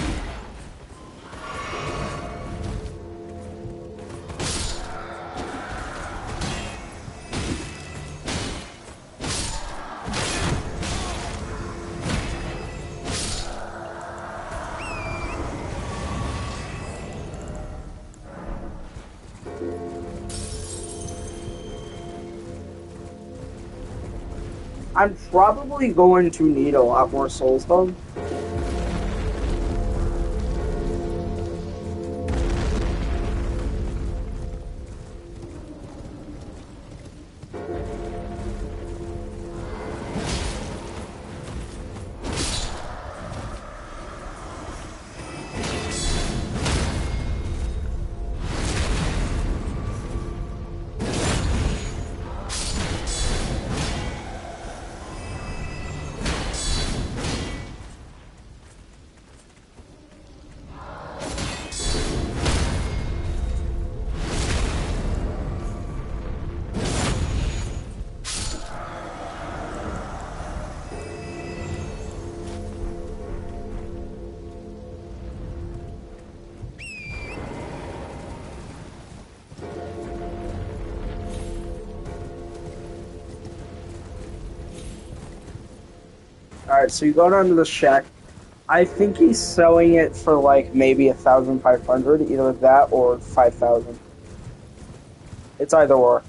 I'm probably going to need a lot more souls, though. Alright, so you go down to the shack. I think he's selling it for like maybe 1,500, either that or 5,000. It's either or.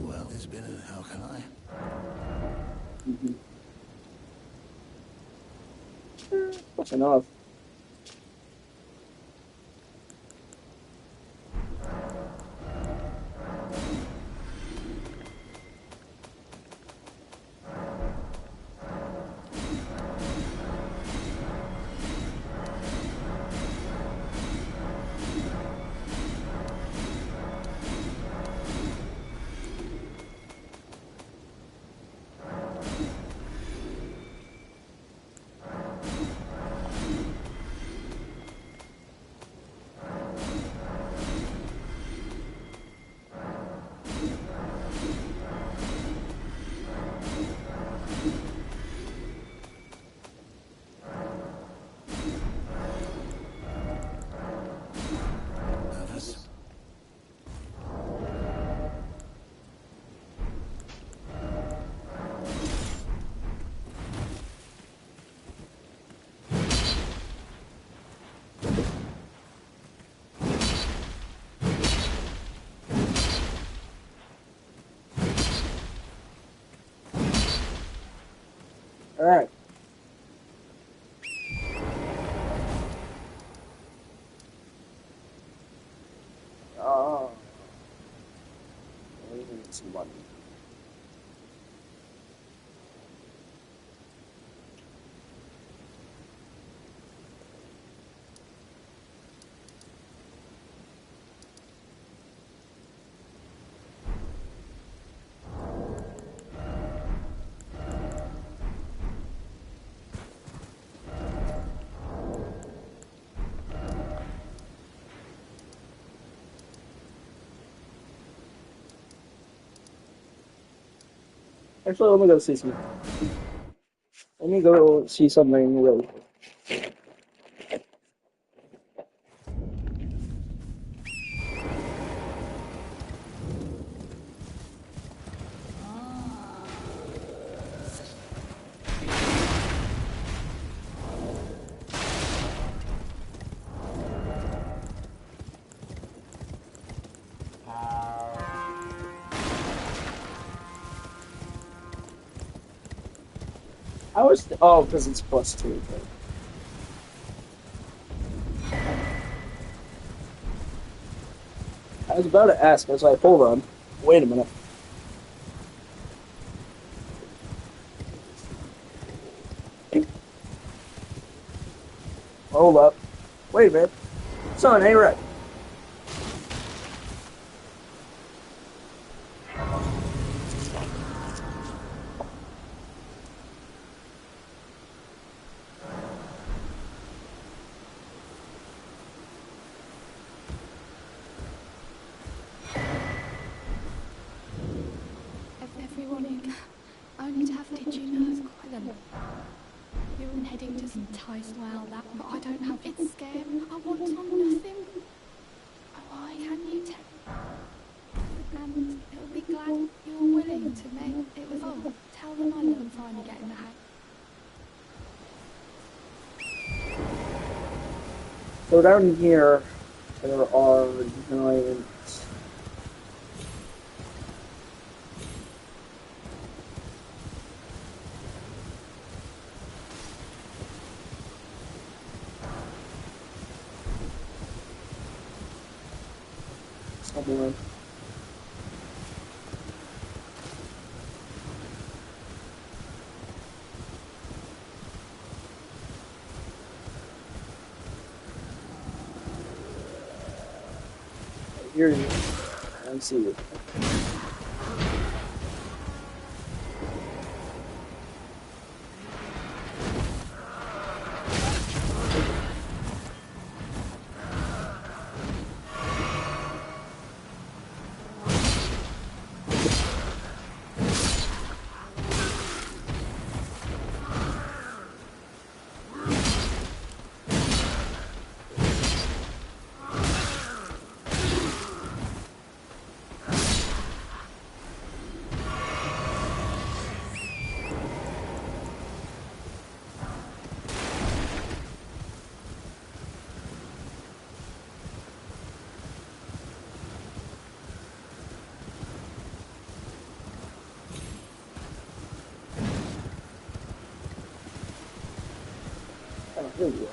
Well, it's been a how can I? Close enough. Alright. Oh. We need some money. Actually, let me go see some. Let me go see something really quick. I was oh, because it's +2. Okay. I was about to ask. I was like, hold on, wait a minute. Hold up, wait a minute. Son, hey, right. Everyone who only to have did you know Quillen. You're heading to some ties well that, but I don't have it's scary. I want on nothing. Why can you tell? And it'll be glad you're willing to make it was all. Tell them I love them finally getting the hang. So down here, there are giants. Somewhere. Here you go. I see it. Oh, here you are.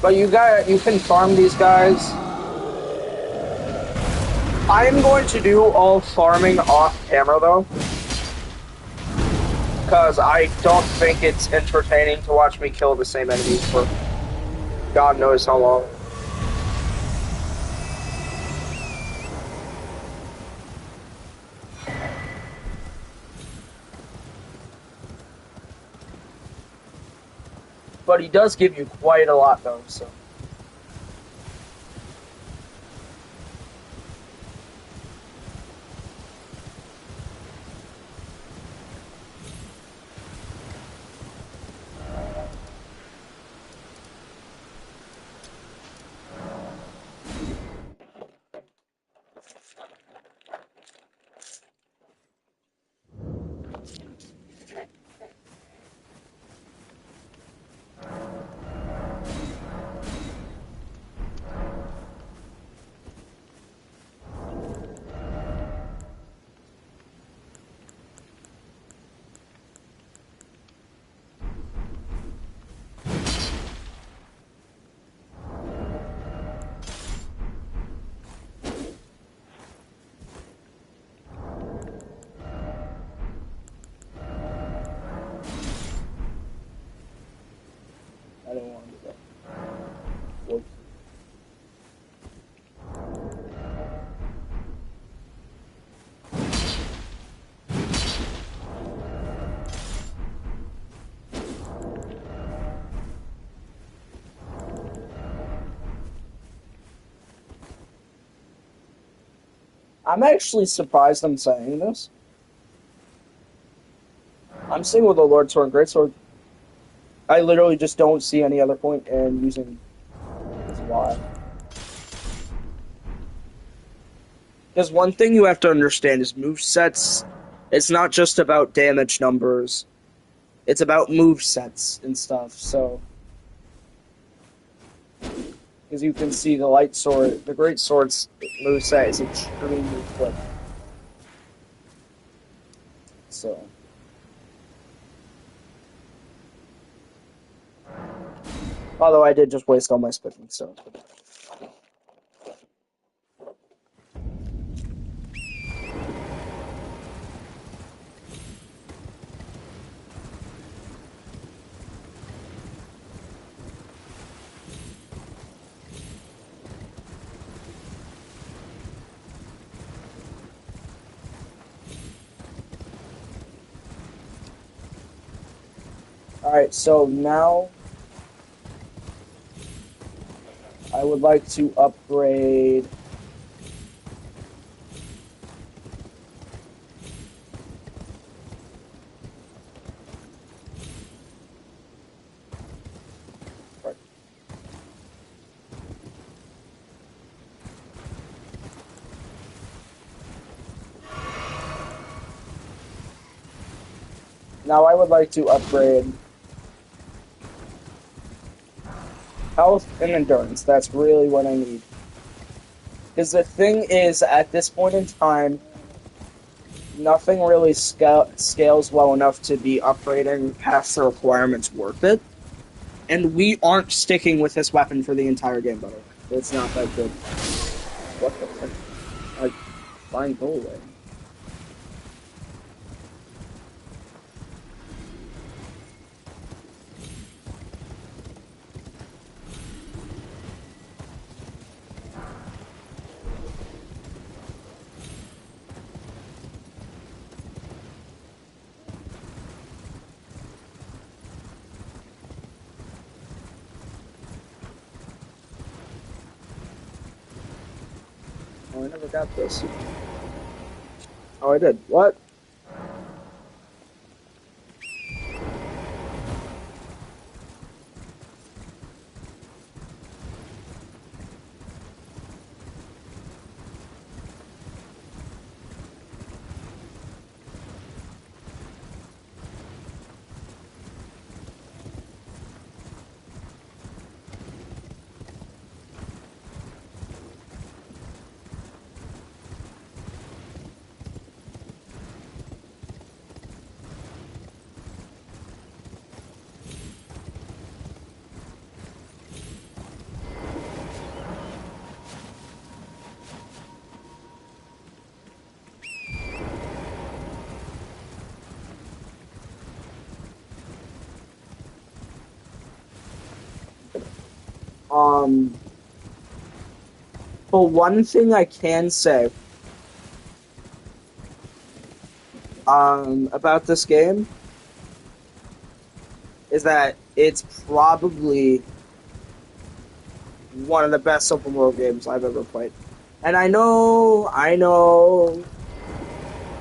But you can farm these guys. I am going to do all farming off camera though, because I don't think it's entertaining to watch me kill the same enemies for God knows how long. But he does give you quite a lot though, so. I'm actually surprised I'm saying this. I'm staying with the Lord Sword and Greatsword. I literally just don't see any other point in using this Y. Because one thing you have to understand is move sets. It's not just about damage numbers. It's about move sets and stuff. So, as you can see, the light sword, the great sword's move set is extremely quick. So, although I did just waste all my spitting, so. Alright, so now I would like to upgrade. Now I would like to upgrade health and endurance. That's really what I need. Because the thing is, at this point in time, nothing really scales well enough to be upgrading past the requirements worth it. And we aren't sticking with this weapon for the entire game, by the way. It's not that good. What the fuck? Like, fine, go away. Oh, I never got this. Oh, I did. What? Um, but one thing I can say, about this game is that it's probably one of the best open world games I've ever played. And I know,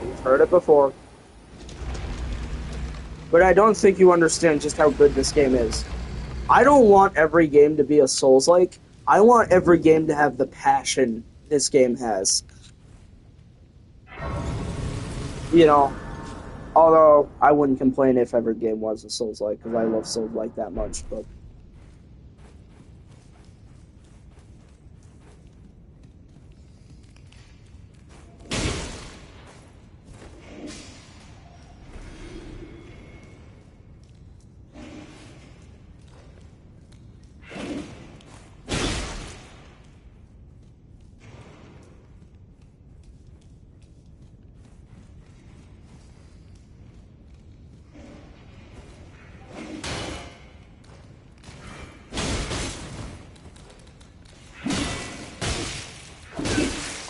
we've heard it before, but I don't think you understand just how good this game is. I don't want every game to be a Souls-like. I want every game to have the passion this game has. You know, although I wouldn't complain if every game was a Souls-like, because I love Souls-like that much, but...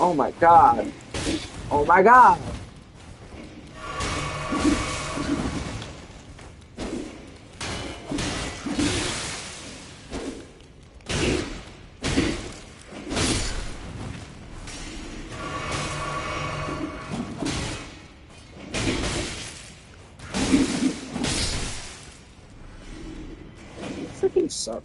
Oh my god. Oh my god. suck.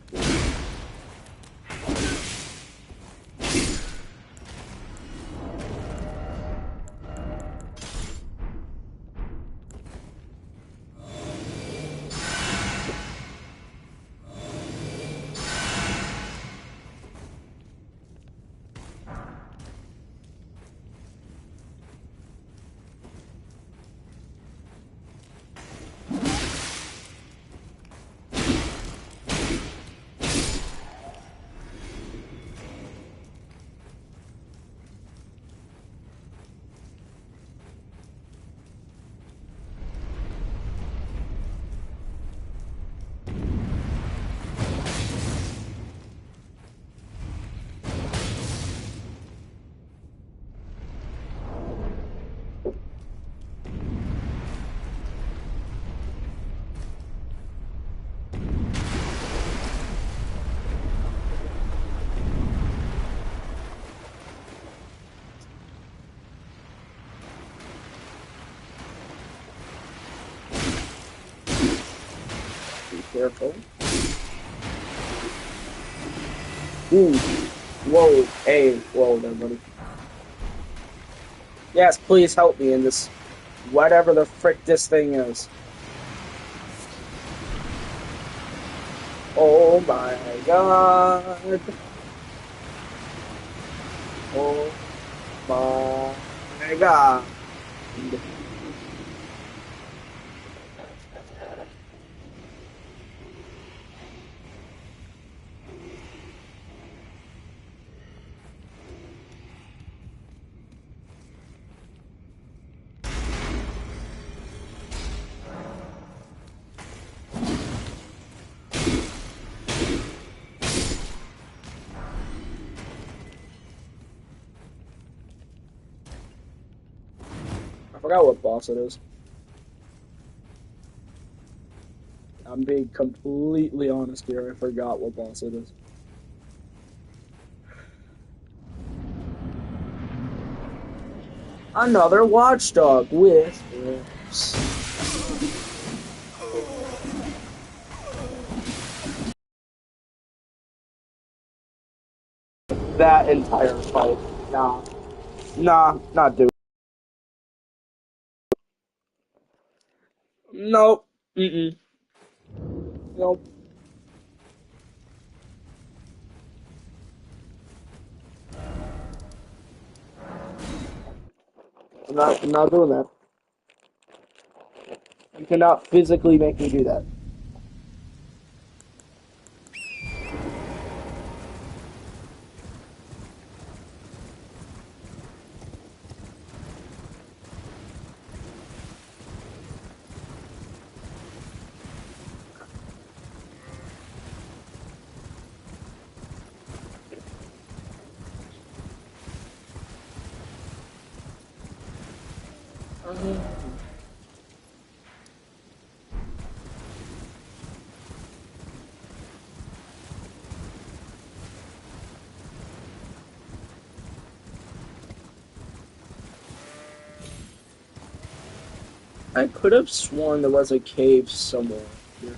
Be careful. Ooh. Whoa. Hey. Whoa there, buddy. Yes, please help me in this. Whatever the frick this thing is. Oh my god. Oh my god. I forgot what boss it is. I'm being completely honest here. I forgot what boss it is. Another watchdog with whips. That entire fight. Nah. Nah, not doing. Nope. Mm-mm. Nope. I'm not doing that. You cannot physically make me do that. I could have sworn there was a cave somewhere here.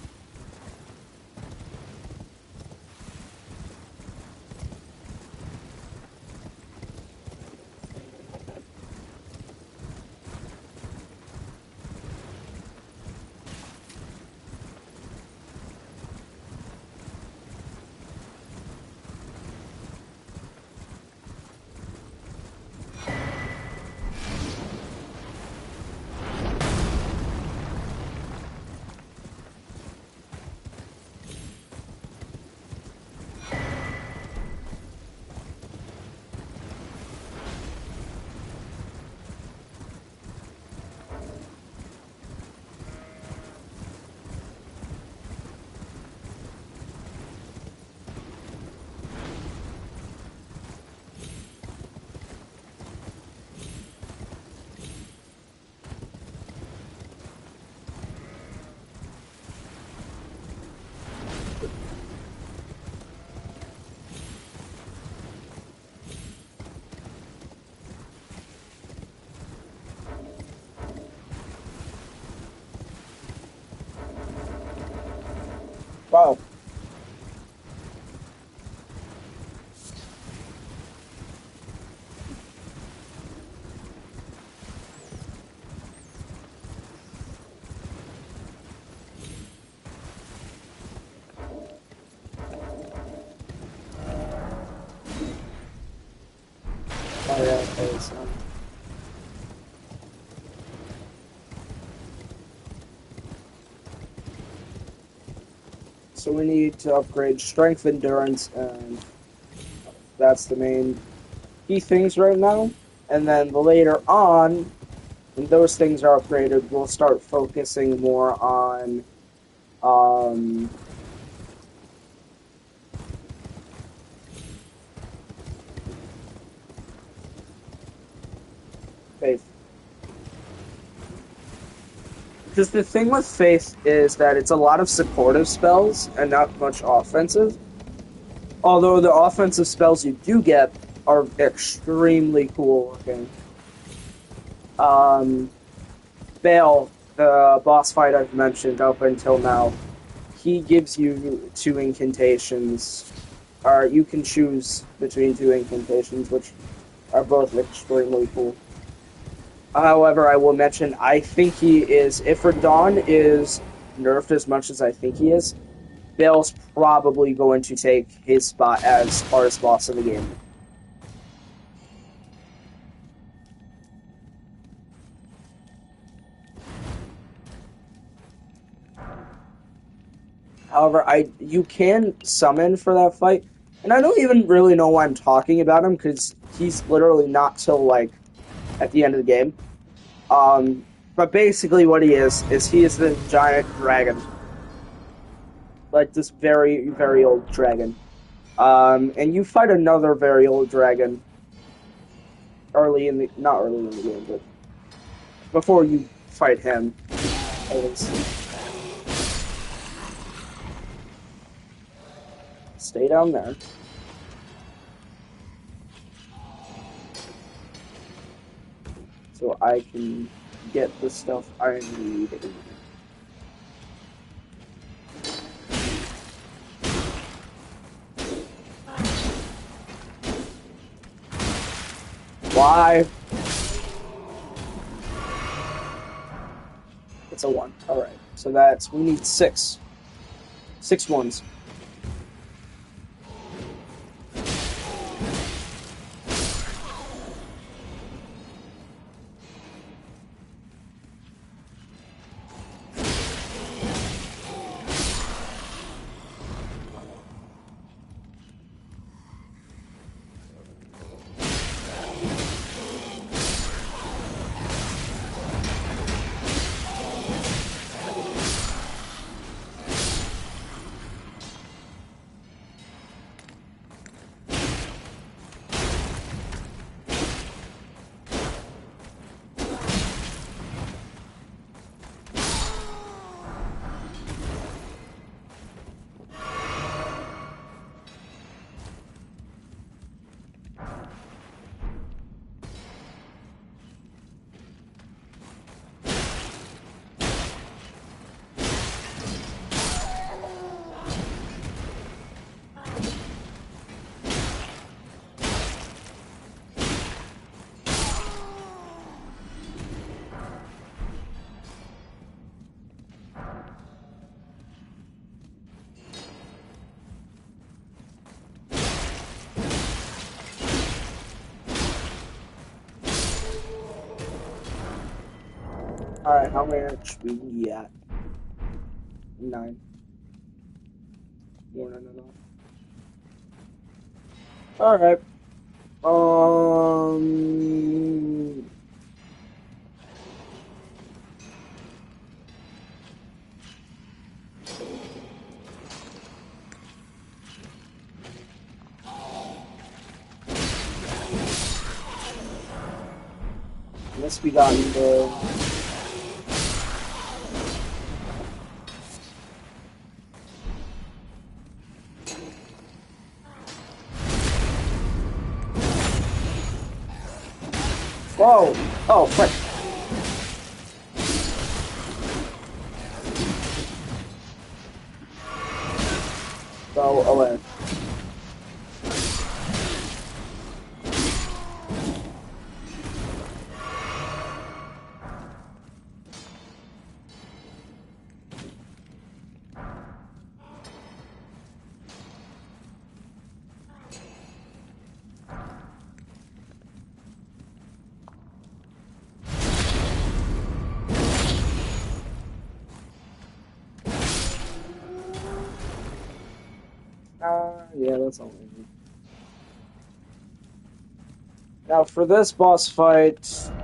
Wow. Is, so we need to upgrade strength, endurance, and that's the main key things right now. And then later on, when those things are upgraded, we'll start focusing more on faith. Because the thing with faith is that it's a lot of supportive spells and not much offensive. Although the offensive spells you do get are extremely cool looking. Bale, the boss fight I've mentioned up until now, he gives you two incantations. Or you can choose between two incantations, which are both extremely cool. However, I will mention, I think he is, if Radon is nerfed as much as I think he is, Bale's probably going to take his spot as hardest boss of the game. However, you can summon for that fight, and I don't even really know why I'm talking about him, because he's literally not till, like, at the end of the game. But basically what he is he is the giant dragon. Like, this very, very old dragon. And you fight another very old dragon not early in the game, but before you fight him, at least. Stay down there. So I can get the stuff I need. Why? It's a 1. Alright. So we need 6. 6 ones. Alright, how much we at? 9. More than enough. Alright. Unless we got the... Whoa! Oh, frick. Go away. Yeah, that's all I need. Now, for this boss fight,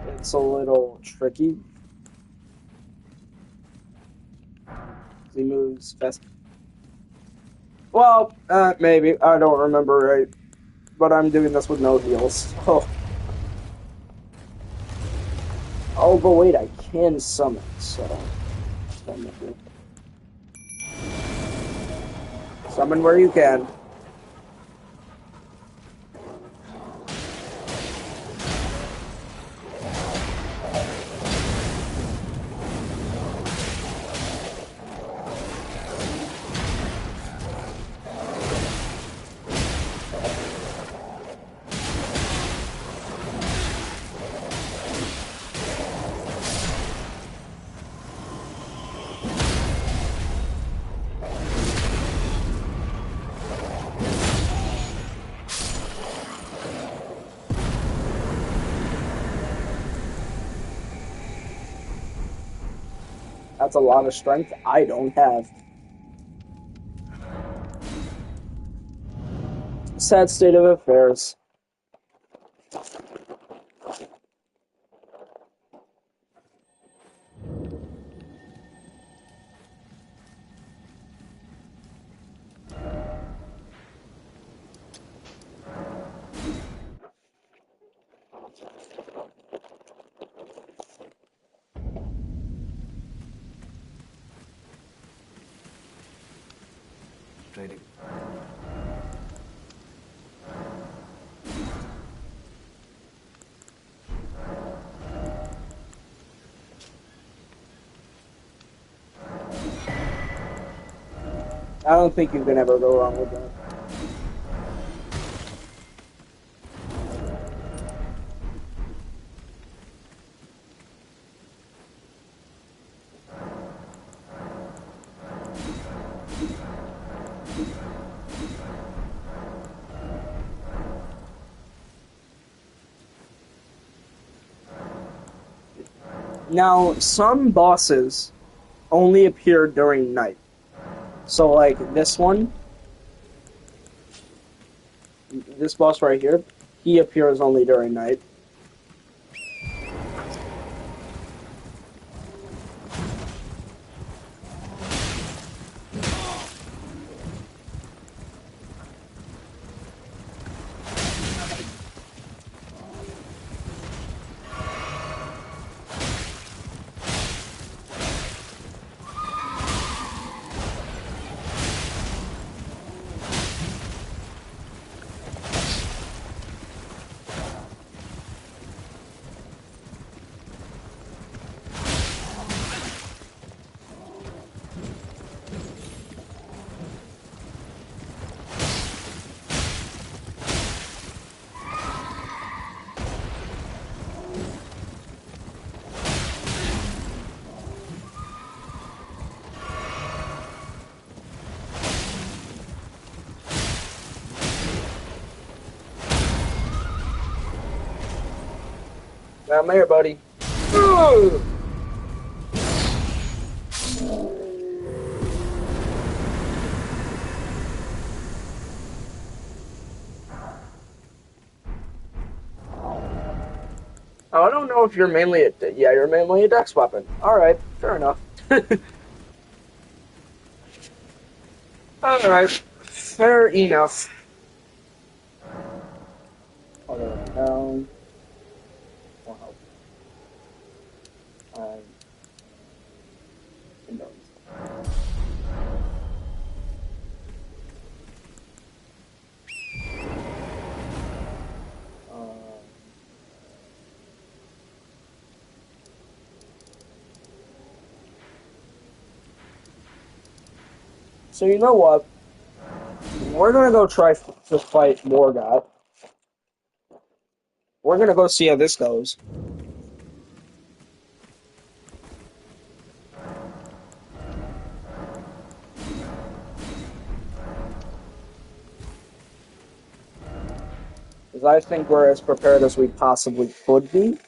it's a little tricky. He moves fast. Well, maybe. I don't remember right. But I'm doing this with no heals. Oh. Oh, but wait, I can summon, so... Summon where you can. That's a lot of strength I don't have. Sad state of affairs. Trading. I don't think you can ever go wrong with that. Now, some bosses only appear during night. So, like, this boss right here, he appears only during night. Now, I'm here, buddy. Ugh! Oh, I don't know if you're mainly yeah, you're mainly a dex weapon. Alright, fair enough. Alright, fair enough. All the way down. More help. Windows. Um, so you know what? We're gonna go try to fight Morgoth. We're gonna go see how this goes. Because I think we're as prepared as we possibly could be.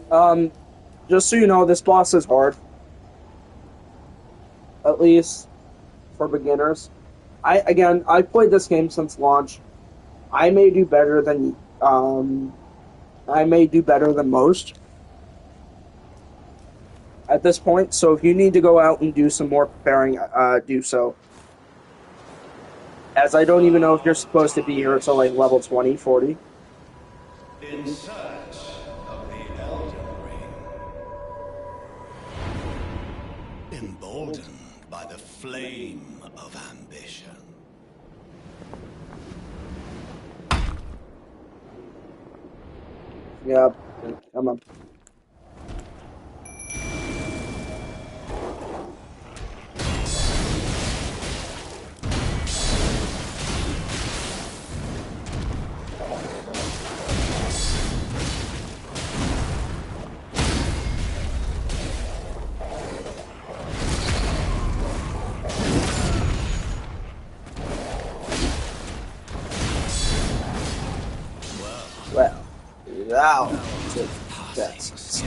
Just so you know, this boss is hard. At least for beginners. I played this game since launch. I may do better than I may do better than most at this point. So if you need to go out and do some more preparing, do so. As I don't even know if you're supposed to be here until like level 20, 40. In search of the Elden Ring. Emboldened by the flame of ambition. Yeah, come on. Well, wow. That's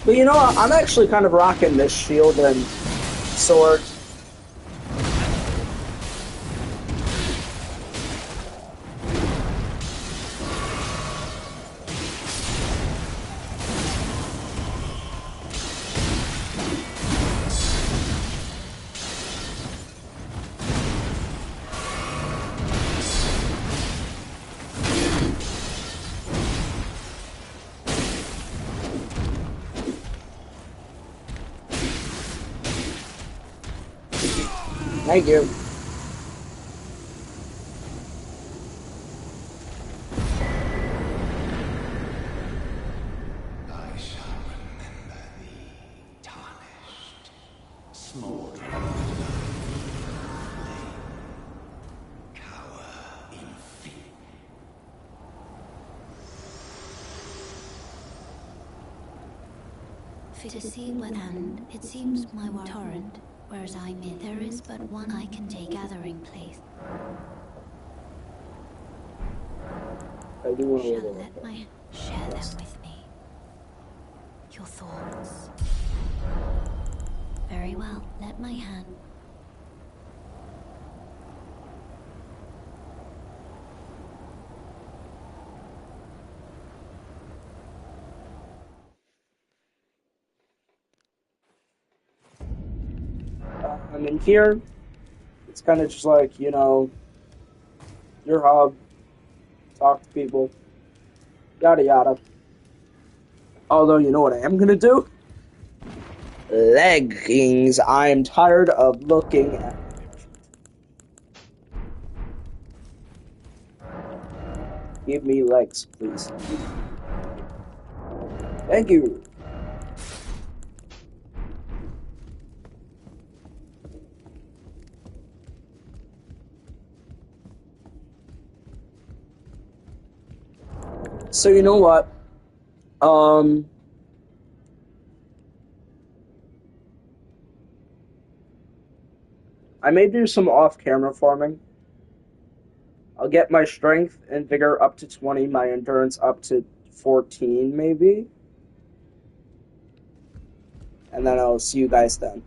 But you know, I'm actually kind of rocking this shield and sword. Thank you. I shall remember thee, tarnished, smoldering below flame. Cower in fear. To see what and it seems my torrent, whereas I'm in, there is but one I can take gathering place. I do want to Shall let my share them with me. Your thoughts. Very well, let my hand. I'm in here. It's kind of just like, you know, your hub, talk to people, yada yada. Although, you know what I am gonna do? Leggings. I'm tired of looking at. Give me legs, please. Thank you. So you know what? Um, I may do some off-camera farming. I'll get my strength and vigor up to 20, my endurance up to 14, maybe. And then I'll see you guys then.